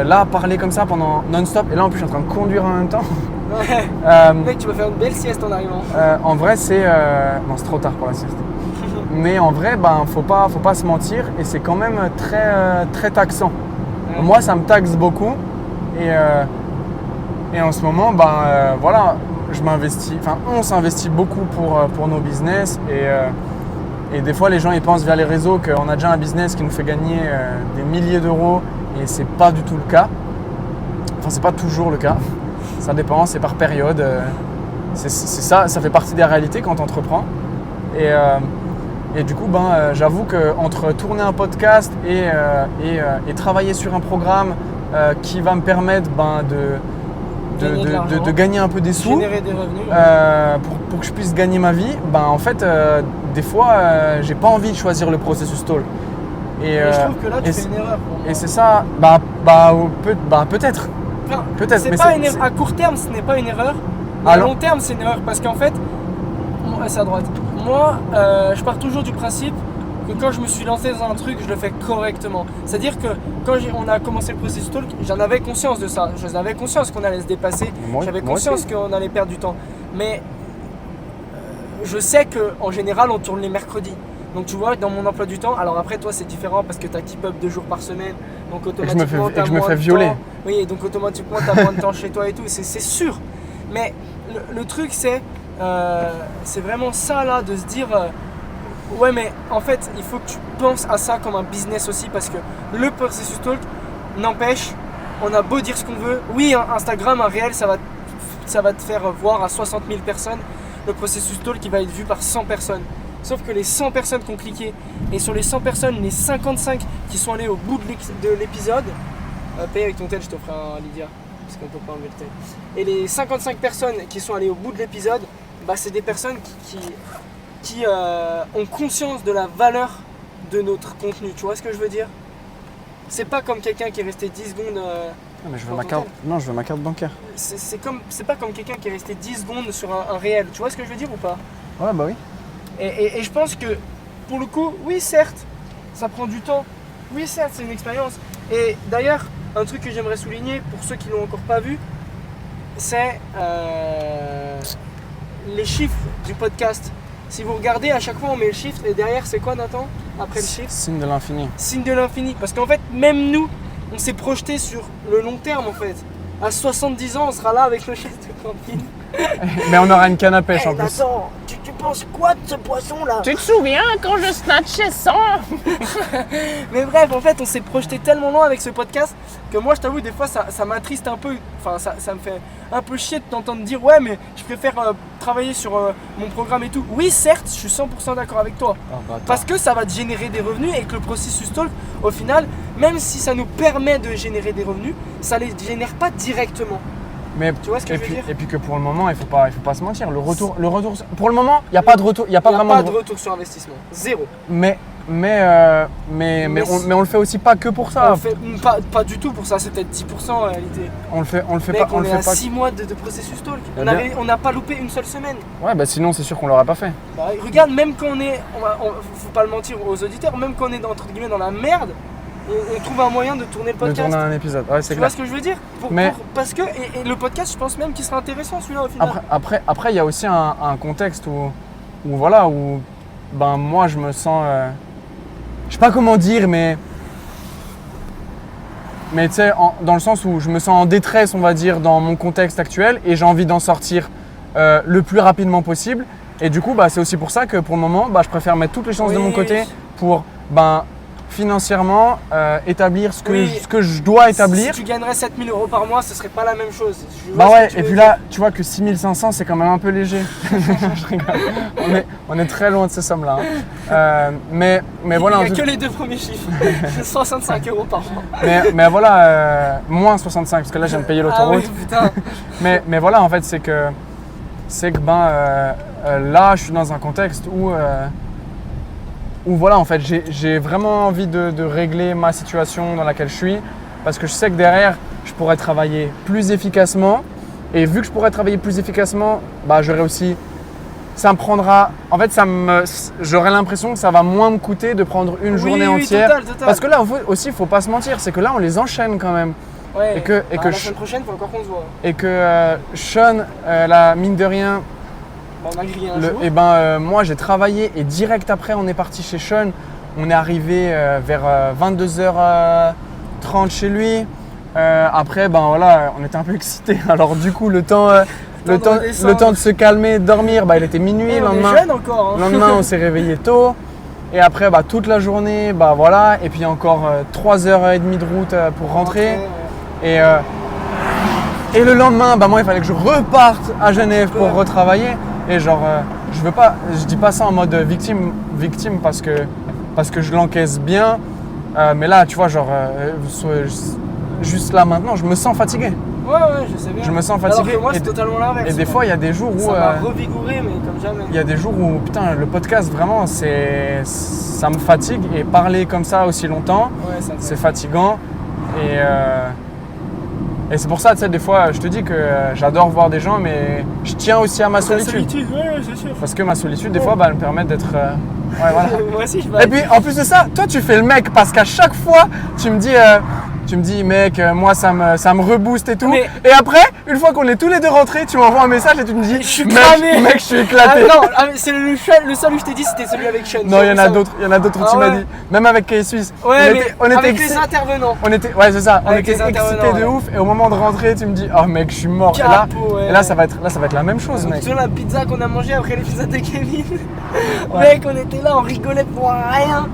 là, parler comme ça pendant non-stop, et là en plus je suis en train de conduire en même temps. Ouais. Mec, tu vas faire une belle sieste en arrivant. En vrai, non, c'est trop tard pour la sieste. Mais en vrai, faut pas se mentir et c'est quand même très, très taxant. Ouais. Moi, ça me taxe beaucoup et en ce moment, voilà. On s'investit beaucoup pour nos business et des fois les gens ils pensent via les réseaux qu'on a déjà un business qui nous fait gagner des milliers d'euros et c'est pas du tout le cas. Enfin, c'est pas toujours le cas. Ça dépend, c'est par période. C'est ça fait partie des réalités quand tu entreprends. Et du coup, j'avoue qu'entre tourner un podcast et travailler sur un programme qui va me permettre de gagner un peu des sous, générer des revenus, pour que je puisse gagner ma vie, en fait, des fois, j'ai pas envie de choisir le processus Talk. Et je trouve que là, tu fais une erreur pour moi. Et c'est ça, peut-être. Enfin, peut-être, mais à court terme, ce n'est pas une erreur. Mais à long terme, c'est une erreur parce qu'en fait, c'est à droite. Moi, je pars toujours du principe que quand je me suis lancé dans un truc, je le fais correctement. C'est-à-dire que quand on a commencé le processus Talk, j'en avais conscience de ça. J'en avais conscience qu'on allait se dépasser. J'avais conscience qu'on allait perdre du temps. Mais je sais qu'en général, on tourne les mercredis. Donc tu vois, dans mon emploi du temps, alors après toi c'est différent parce que tu as keep up 2 jours par semaine. Donc automatiquement tu as moins de violer. temps. Oui, et donc automatiquement tu as moins de temps chez toi et tout. C'est sûr. Mais le truc c'est vraiment ça là, de se dire... ouais, mais en fait, il faut que tu penses à ça comme un business aussi parce que le processus Talk n'empêche, on a beau dire ce qu'on veut. Oui, Instagram, un réel, ça va te faire voir à 60 000 personnes. Le processus Talk, il va être vu par 100 personnes. Sauf que les 100 personnes qui ont cliqué, et sur les 100 personnes, les 55 qui sont allés au bout de l'épisode, paye avec ton tel, je te ferai un Lydia, parce qu'on peut pas enlever le tel. Et les 55 personnes qui sont allées au bout de l'épisode, c'est des personnes qui ont conscience de la valeur de notre contenu, tu vois ce que je veux dire? C'est pas comme quelqu'un qui est resté 10 secondes... non, mais je veux ma carte bancaire. C'est pas comme quelqu'un qui est resté 10 secondes sur un réel, tu vois ce que je veux dire ou pas? Ouais, bah oui. Et je pense que, pour le coup, oui certes, ça prend du temps, oui certes, c'est une expérience. Et d'ailleurs, un truc que j'aimerais souligner, pour ceux qui l'ont encore pas vu, c'est les chiffres du podcast. Si vous regardez, à chaque fois on met le chiffre et derrière c'est quoi Nathan? Après le chiffre? Signe de l'infini. Signe de l'infini. Parce qu'en fait, même nous, on s'est projeté sur le long terme en fait. À 70 ans, on sera là avec nos chaises de camping. Mais on aura une canne à pêche en plus. Nathan, tu penses quoi de ce poisson là? Tu te souviens quand je snatchais 100? Mais bref, en fait, on s'est projeté tellement loin avec ce podcast que moi, je t'avoue, des fois, ça m'attriste un peu. Enfin, ça me fait un peu chier de t'entendre dire ouais, mais je préfère travailler sur mon programme et tout. Oui, certes, je suis 100% d'accord avec toi. Parce que ça va te générer des revenus et que le processus Talk, au final, même si ça nous permet de générer des revenus, ça les génère pas directement. Mais tu vois ce que je veux dire? Et puis que pour le moment, il faut pas se mentir. Le retour, pour le moment, il n'y a pas de retour. Il n'y a pas vraiment de retour sur investissement. Zéro. Mais mais on le fait aussi pas que pour ça. On fait, pas du tout pour ça, c'est peut-être 10% en réalité. On le fait Mec, pas. on est à 6 mois de processus talk. On n'a pas loupé une seule semaine. Ouais, bah sinon c'est sûr qu'on l'aurait pas fait. Bah, regarde, même quand faut pas le mentir aux auditeurs, même quand on est entre guillemets dans la merde, on trouve un moyen de tourner le De podcast. tourner un épisode, ouais, c'est Tu clair. vois ce que je veux dire? Parce que, et le podcast, je pense même qu'il sera intéressant celui-là au final. Après, il y a aussi un contexte où voilà, où ben moi je me sens, je sais pas comment dire, mais tu sais, dans le sens où je me sens en détresse, on va dire, dans mon contexte actuel, et j'ai envie d'en sortir le plus rapidement possible. Et du coup, bah, c'est aussi pour ça que pour le moment, bah, je préfère mettre toutes les chances de mon côté pour financièrement établir ce que je dois établir. Si tu gagnerais 7 000 € par mois, ce serait pas la même chose. Bah ouais, et puis là, tu vois que 6 500, c'est quand même un peu léger. Je rigole. On est très loin de ces sommes-là. Mais voilà. Il n'y a que les deux premiers chiffres. 65 € par mois. Mais voilà, moins 65, parce que là, je viens de payer l'autoroute. Ah oui, putain. mais voilà, en fait, c'est que là, je suis dans un contexte où voilà, en fait, j'ai vraiment envie de régler ma situation dans laquelle je suis, parce que je sais que derrière, je pourrais travailler plus efficacement, et vu que je pourrais travailler plus efficacement, bah, j'aurais aussi, ça me prendra, en fait, j'aurais l'impression que ça va moins me coûter de prendre une journée entière, total. parce que là aussi, il faut pas se mentir, c'est que là, on les enchaîne quand même. Ouais, et que la semaine prochaine, il faut encore qu'on se voit. Et que Sean, la mine de rien, on a grillé un jour. et moi j'ai travaillé et direct après on est parti chez Sean. On est arrivé vers 22h30 chez lui. Après voilà, on était un peu excités. Alors du coup le temps de se calmer, de dormir, il était minuit. On est jeune encore. Le lendemain on s'est réveillé tôt. Et après toute la journée, voilà. Et puis encore 3h30 de route pour rentrer. Et le lendemain, moi il fallait que je reparte à Genève pour retravailler. Et je dis pas ça en mode victime parce que je l'encaisse bien. Mais là, tu vois, juste là maintenant, je me sens fatigué. Ouais, je sais bien. Je me sens fatigué. Alors que moi, c'est totalement l'inverse. Et des fois, il y a des jours où. Ça m'a revigouré, mais comme jamais. Il y a des jours où, putain, le podcast, vraiment, ça me fatigue. Et parler comme ça aussi longtemps, c'est fatigant. Et c'est pour ça, tu sais, des fois, je te dis que j'adore voir des gens, mais je tiens aussi à ma solitude. C'est sûr. Parce que ma solitude, des fois, elle me permet d'être... voilà. Moi aussi, Et puis, en plus de ça, toi, tu fais le mec, parce qu'à chaque fois, tu me dis, mec, moi, ça me rebooste et tout. Mais... Et après, une fois qu'on est tous les deux rentrés, tu m'envoies un message et tu me dis, je suis cramé. Mec, je suis éclaté. C'est le seul où je t'ai dit, c'était celui avec Sean. Non, il y en a d'autres où tu m'as dit. Même avec Kay Suisse. Ouais, on était avec les intervenants. Ouais, c'est ça. On Avec était excités de ouf. Et au moment de rentrer, tu me dis, oh mec, je suis mort. Et là, ça va être la même chose, mec. Tu vois la pizza qu'on a mangée après l'épisode de Kevin. Mec, on était là, on rigolait pour rien.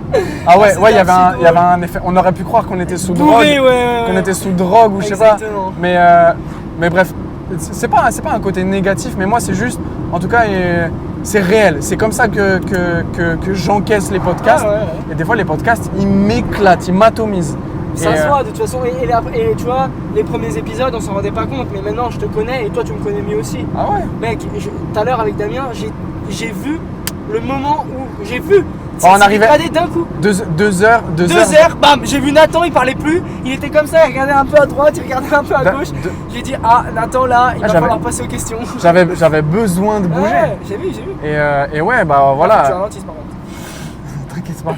Ah ouais, il y avait un effet. On aurait pu croire qu'on était sous drogue. Qu'on était sous drogue ou je sais pas. Mais bref, c'est pas un côté négatif, mais moi c'est juste, en tout cas, c'est réel. C'est comme ça que j'encaisse les podcasts. Et des fois les podcasts, ils m'éclatent, ils m'atomisent. Ça se voit de toute façon. Et tu vois, les premiers épisodes, on s'en rendait pas compte, mais maintenant je te connais et toi tu me connais mieux aussi. Ah ouais. Mec, tout à l'heure avec Damien, j'ai vu le moment où j'ai vu. On arrivait d'un coup. 2 heures. Bam, j'ai vu Nathan, il parlait plus, il était comme ça, il regardait un peu à droite, il regardait un peu à gauche. J'ai dit, Nathan là, il va falloir passer aux questions. J'avais besoin de bouger. Ouais, j'ai vu. Et ouais, voilà. Tu as un autiste par contre. T'inquiète pas.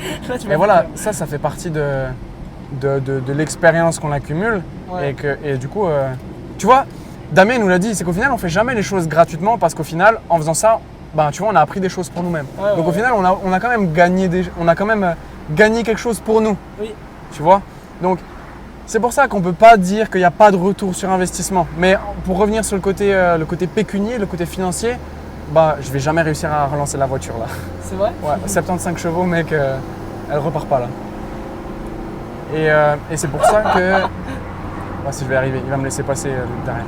Et voilà, ça fait partie de l'expérience qu'on accumule. Ouais. Et du coup, tu vois, Damien nous l'a dit, c'est qu'au final, on fait jamais les choses gratuitement parce qu'au final, en faisant ça, tu vois, on a appris des choses pour nous-mêmes. Donc au final, on a quand même gagné quelque chose pour nous. Oui. Tu vois. Donc c'est pour ça qu'on peut pas dire qu'il n'y a pas de retour sur investissement. Mais pour revenir sur le côté pécunier, le côté financier, je vais jamais réussir à relancer la voiture là. C'est vrai. Ouais, 75 chevaux, mec, elle repart pas là. Et c'est pour ça que... si je vais arriver, il va me laisser passer derrière.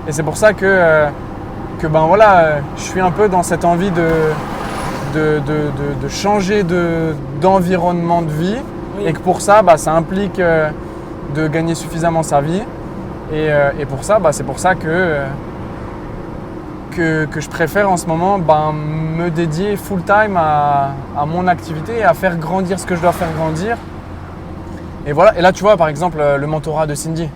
Et c'est pour ça que je suis un peu dans cette envie de changer d'environnement de vie. Oui. Et que pour ça, ça implique de gagner suffisamment sa vie. Et pour ça, c'est pour ça que que je préfère en ce moment me dédier full time à mon activité et à faire grandir ce que je dois faire grandir. Et voilà. Et là, tu vois, par exemple, le mentorat de Cindy,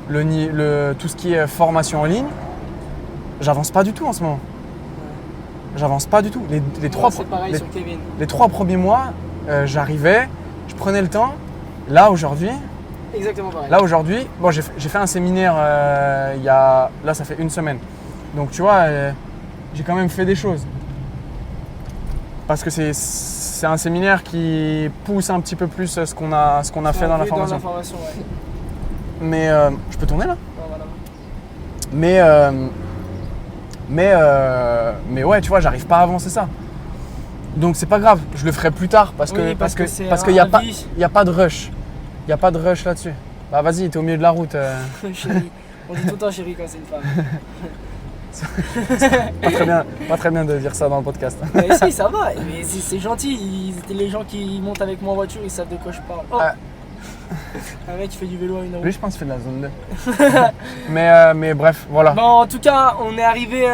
tout ce qui est formation en ligne, j'avance pas du tout en ce moment. J'avance pas du tout. C'est pareil sur Kevin. Les 3 premiers mois, j'arrivais, je prenais le temps. Là, aujourd'hui, Exactement pareil. Bon, j'ai fait un séminaire là, ça fait 1 semaine. Donc, tu vois, j'ai quand même fait des choses. Parce que c'est un séminaire qui pousse un petit peu plus ce qu'on a fait dans la formation. Ouais. Mais je peux tourner là ? Ouais, voilà. Mais ouais, tu vois, j'arrive pas à avancer ça. Donc c'est pas grave, je le ferai plus tard parce qu'il n'y a pas de rush. Il n'y a pas de rush là-dessus. Bah vas-y, t'es au milieu de la route. Chérie. On dit tout le temps chérie quand c'est une femme. Pas très bien de dire ça dans le podcast. Mais si, ça va. Mais c'est gentil. Les gens qui montent avec moi en voiture, ils savent de quoi je parle. Oh. Un mec qui fait du vélo à 1 heure. Lui, je pense qu'il fait de la zone 2. mais bref, voilà. Bon, en tout cas, on est arrivé,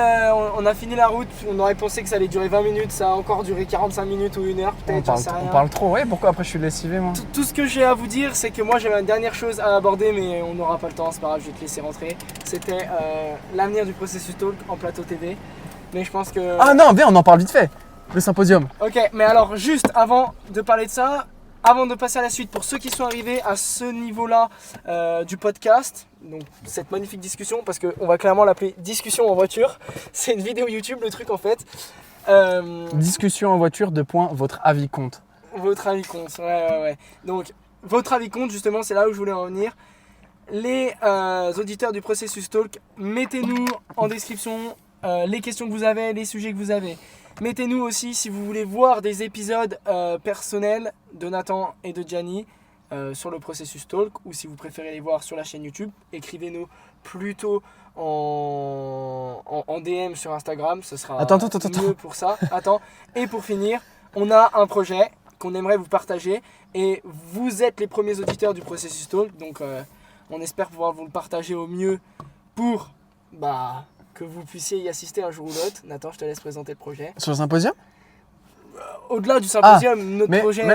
on a fini la route. On aurait pensé que ça allait durer 20 minutes. Ça a encore duré 45 minutes ou 1 heure, peut-être. On parle trop, ouais. Pourquoi après je suis lessivé, moi ? Tout ce que j'ai à vous dire, c'est que moi j'avais une dernière chose à aborder, mais on n'aura pas le temps, c'est pas grave, je vais te laisser rentrer. C'était l'avenir du processus talk en plateau TV. Mais je pense que. Ah non, viens, on en parle vite fait. Le symposium. Ok, mais alors juste avant de parler de ça, avant de passer à la suite, pour ceux qui sont arrivés à ce niveau-là du podcast, donc cette magnifique discussion, parce qu'on va clairement l'appeler discussion en voiture, c'est une vidéo YouTube le truc en fait. Discussion en voiture, votre avis compte. Votre avis compte, ouais. Donc votre avis compte, justement, c'est là où je voulais en venir. Les auditeurs du processus talk, mettez-nous en description les questions que vous avez, les sujets que vous avez. Mettez-nous aussi si vous voulez voir des épisodes personnels de Nathan et de Gianni sur le processus talk, ou si vous préférez les voir sur la chaîne YouTube, écrivez-nous plutôt en DM sur Instagram, ce sera mieux pour ça. Et pour finir, on a un projet qu'on aimerait vous partager et vous êtes les premiers auditeurs du processus talk, donc on espère pouvoir vous le partager au mieux pour que vous puissiez y assister un jour ou l'autre. Nathan, je te laisse présenter le projet. Sur le symposium ? Au-delà du symposium, notre projet, on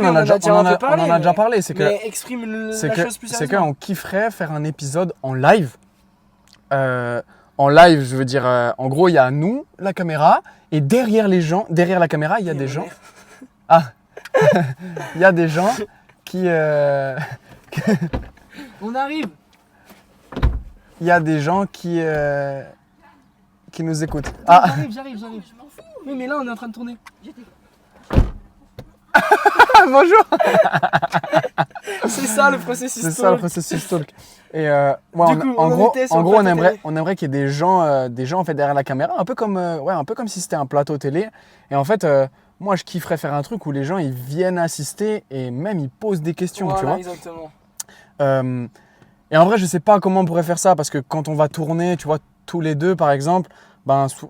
en a déjà parlé. C'est que, mais exprime la chose plus c'est sérieusement. qu'on kifferait faire un épisode en live. En live, je veux dire, en gros, il y a nous, la caméra, et derrière la caméra, il y a des gens. Il y a des gens qui. On arrive. Il y a des gens qui nous écoutent. J'arrive. Oui, mais là, on est en train de tourner. Bonjour. C'est ça le processus talk. Et Du coup, en gros, on aimerait qu'il y ait des gens en fait derrière la caméra, un peu comme si c'était un plateau télé. Et en fait, moi, je kifferais faire un truc où les gens ils viennent assister et même ils posent des questions, voilà, tu vois. Exactement. Et en vrai, je sais pas comment on pourrait faire ça parce que quand on va tourner, tu vois, tous les deux, par exemple.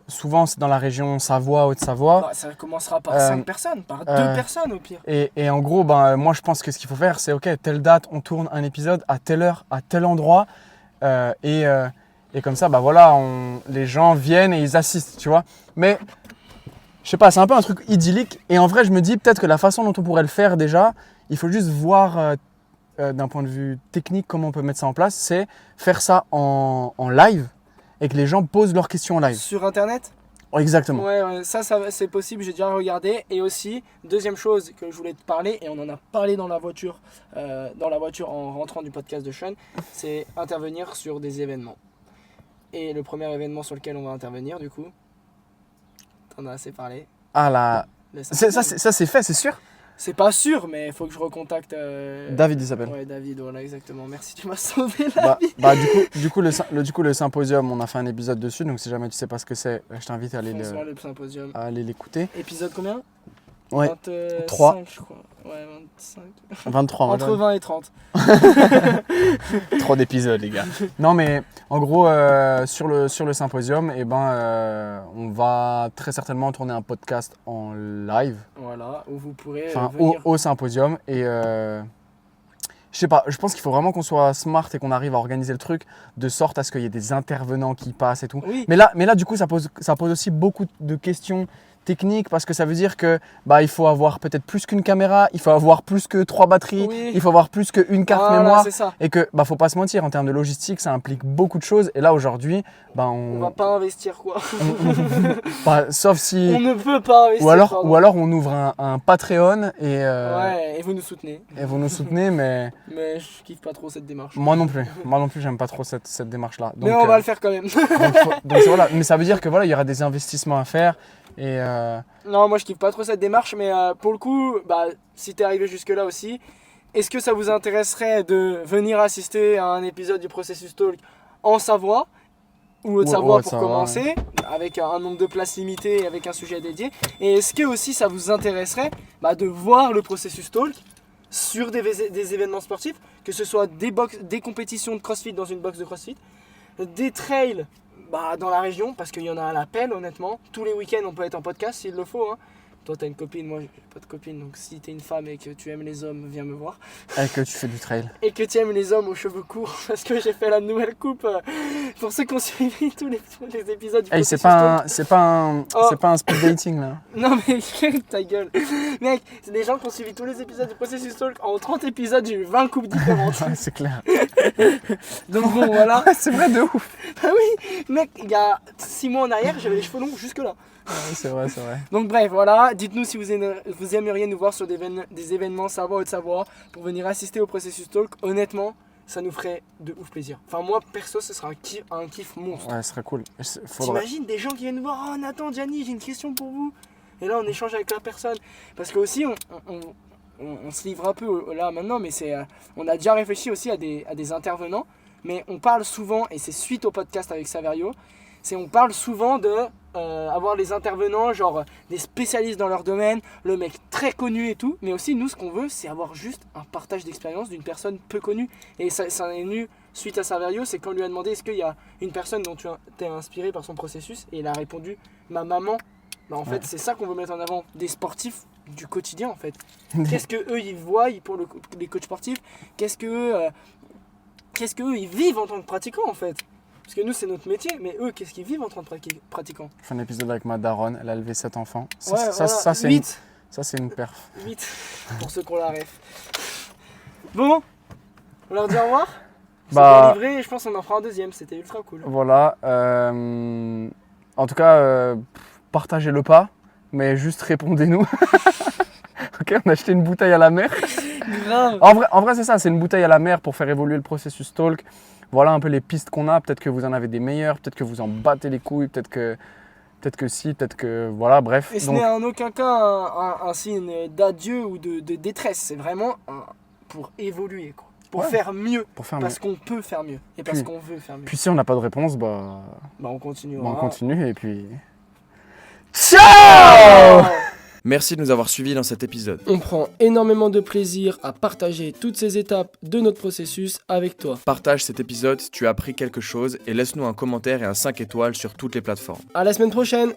Souvent c'est dans la région Savoie, Haute-Savoie. Ça commencera par 5 personnes, par 2 personnes au pire. Et en gros, moi je pense que ce qu'il faut faire, c'est ok, telle date, on tourne un épisode à telle heure, à tel endroit. Et comme ça, les gens viennent et ils assistent, tu vois. Mais je sais pas, c'est un peu un truc idyllique. Et en vrai, je me dis peut-être que la façon dont on pourrait le faire déjà, il faut juste voir d'un point de vue technique comment on peut mettre ça en place, c'est faire ça en live. Et que les gens posent leurs questions en live. Sur internet ? Exactement. Ouais, ça c'est possible, j'ai déjà regardé. Et aussi, deuxième chose que je voulais te parler, et on en a parlé dans la voiture en rentrant du podcast de Sean, c'est intervenir sur des événements. Et le premier événement sur lequel on va intervenir, du coup, t'en as assez parlé. Ça c'est fait, c'est sûr ? C'est pas sûr, mais il faut que je recontacte. David, il s'appelle. Ouais, David, voilà, exactement. Merci, tu m'as sauvé la vie. Du coup, le symposium, on a fait un épisode dessus. Donc, si jamais tu sais pas ce que c'est, je t'invite à aller l'écouter. Épisode combien ? Ouais. 23, je crois. Ouais, 25. 23. Entre 20 et 30. Trop d'épisodes, les gars. Non, mais en gros, sur le symposium, on va très certainement tourner un podcast en live. Voilà, où vous pourrez Enfin, venir. au symposium. Et je Je sais pas, je pense qu'il faut vraiment qu'on soit smart et qu'on arrive à organiser le truc de sorte à ce qu'il y ait des intervenants qui passent et tout. Oui. Mais là, du coup, ça pose aussi beaucoup de questions techniques parce que ça veut dire que il faut avoir peut-être plus qu'une caméra, il faut avoir plus que 3 batteries, Oui. il faut avoir plus qu'une carte Voilà, mémoire. c'est ça. Et que, faut pas se mentir, en termes de logistique, ça implique beaucoup de choses. Et là, aujourd'hui, On va pas investir quoi. sauf si. On ne peut pas investir. Ou alors on ouvre un Patreon et Ouais, et vous nous soutenez. vous nous soutenez, mais Mais je kiffe pas trop cette démarche. moi non plus. Moi non plus, j'aime pas trop cette démarche-là. Mais on va le faire quand même. Donc voilà. Mais ça veut dire que il y aura des investissements à faire. Et Non, moi je kiffe pas trop cette démarche, mais pour le coup, si t'es arrivé jusque-là aussi, est-ce que ça vous intéresserait de venir assister à un épisode du Processus Talk en Savoie ou Haute-Savoie pour commencer, avec un nombre de places limitées et avec un sujet dédié? Et est-ce que aussi ça vous intéresserait de voir le Processus Talk sur des événements sportifs, que ce soit des compétitions de CrossFit dans une box de CrossFit, des trails dans la région, parce qu'il y en a à l'appel honnêtement. Tous les week-ends on peut être en podcast s'il le faut. Hein. Toi t'as une copine, moi j'ai pas de copine, donc si t'es une femme et que tu aimes les hommes, viens me voir. et que tu fais du trail. Et que tu aimes les hommes aux cheveux courts, parce que j'ai fait la nouvelle coupe. Pour ceux qui ont suivi tous les épisodes du C'est Processus pas Talk. c'est pas un speed dating là. Non mais ta gueule. Mec, c'est des gens qui ont suivi tous les épisodes du Processus Talk. En 30 épisodes j'ai eu 20 coupes différentes. C'est clair. Donc bon voilà. C'est vrai de ouf. Ah oui, mec, il y a 6 mois en arrière j'avais les cheveux longs jusque là. C'est vrai. Donc bref, voilà, dites-nous si vous aimeriez nous voir sur des événements Savoie Haute-Savoie pour venir assister au Processus Talk. Honnêtement, ça nous ferait de ouf plaisir. Enfin moi, perso, ce sera un kiff monstre. Ouais, ce serait cool. T'imagines des gens qui viennent nous voir, oh Nathan, Gianni, j'ai une question pour vous. Et là, on échange avec la personne. Parce que aussi, on se livre un peu là maintenant, mais on a déjà réfléchi aussi à des intervenants. Mais on parle souvent, et c'est suite au podcast avec Saverio, on parle souvent de avoir les intervenants, genre des spécialistes dans leur domaine, le mec très connu et tout. Mais aussi, nous, ce qu'on veut, c'est avoir juste un partage d'expérience d'une personne peu connue. Et ça est venu suite à Saverio, c'est qu'on lui a demandé est-ce qu'il y a une personne dont tu t'es inspiré par son processus. Et il a répondu ma maman. En fait, c'est ça qu'on veut mettre en avant, des sportifs du quotidien en fait. Qu'est-ce que eux ils voient pour les coachs sportifs? Qu'est-ce que eux ils vivent en tant que pratiquants en fait? Parce que nous c'est notre métier, mais eux qu'est-ce qu'ils vivent en tant que pratiquants? Je fais un épisode avec ma daronne, elle a élevé 7 enfants. Ça c'est 8. Ça c'est une perf. 8 pour ceux qui ont la ref. Bon, on leur dit au revoir. C'est bien livré et je pense qu'on en fera un deuxième, c'était ultra cool. Voilà. En tout cas, partagez le pas, mais juste répondez-nous. Ok, on a acheté une bouteille à la mer. Grave. En vrai, c'est ça, c'est une bouteille à la mer pour faire évoluer le processus talk. Voilà un peu les pistes qu'on a. Peut-être que vous en avez des meilleures, peut-être que vous en battez les couilles, peut-être que si, peut-être que voilà, bref. Et ce n'est en aucun cas un signe d'adieu ou de détresse. C'est vraiment pour évoluer, quoi. Pour faire mieux. Parce qu'on peut faire mieux. Et parce qu'on veut faire mieux. Puis si on n'a pas de réponse, on continue. On continue et puis. Ciao! Merci de nous avoir suivis dans cet épisode. On prend énormément de plaisir à partager toutes ces étapes de notre processus avec toi. Partage cet épisode si tu as appris quelque chose et laisse-nous un commentaire et un 5 étoiles sur toutes les plateformes. À la semaine prochaine!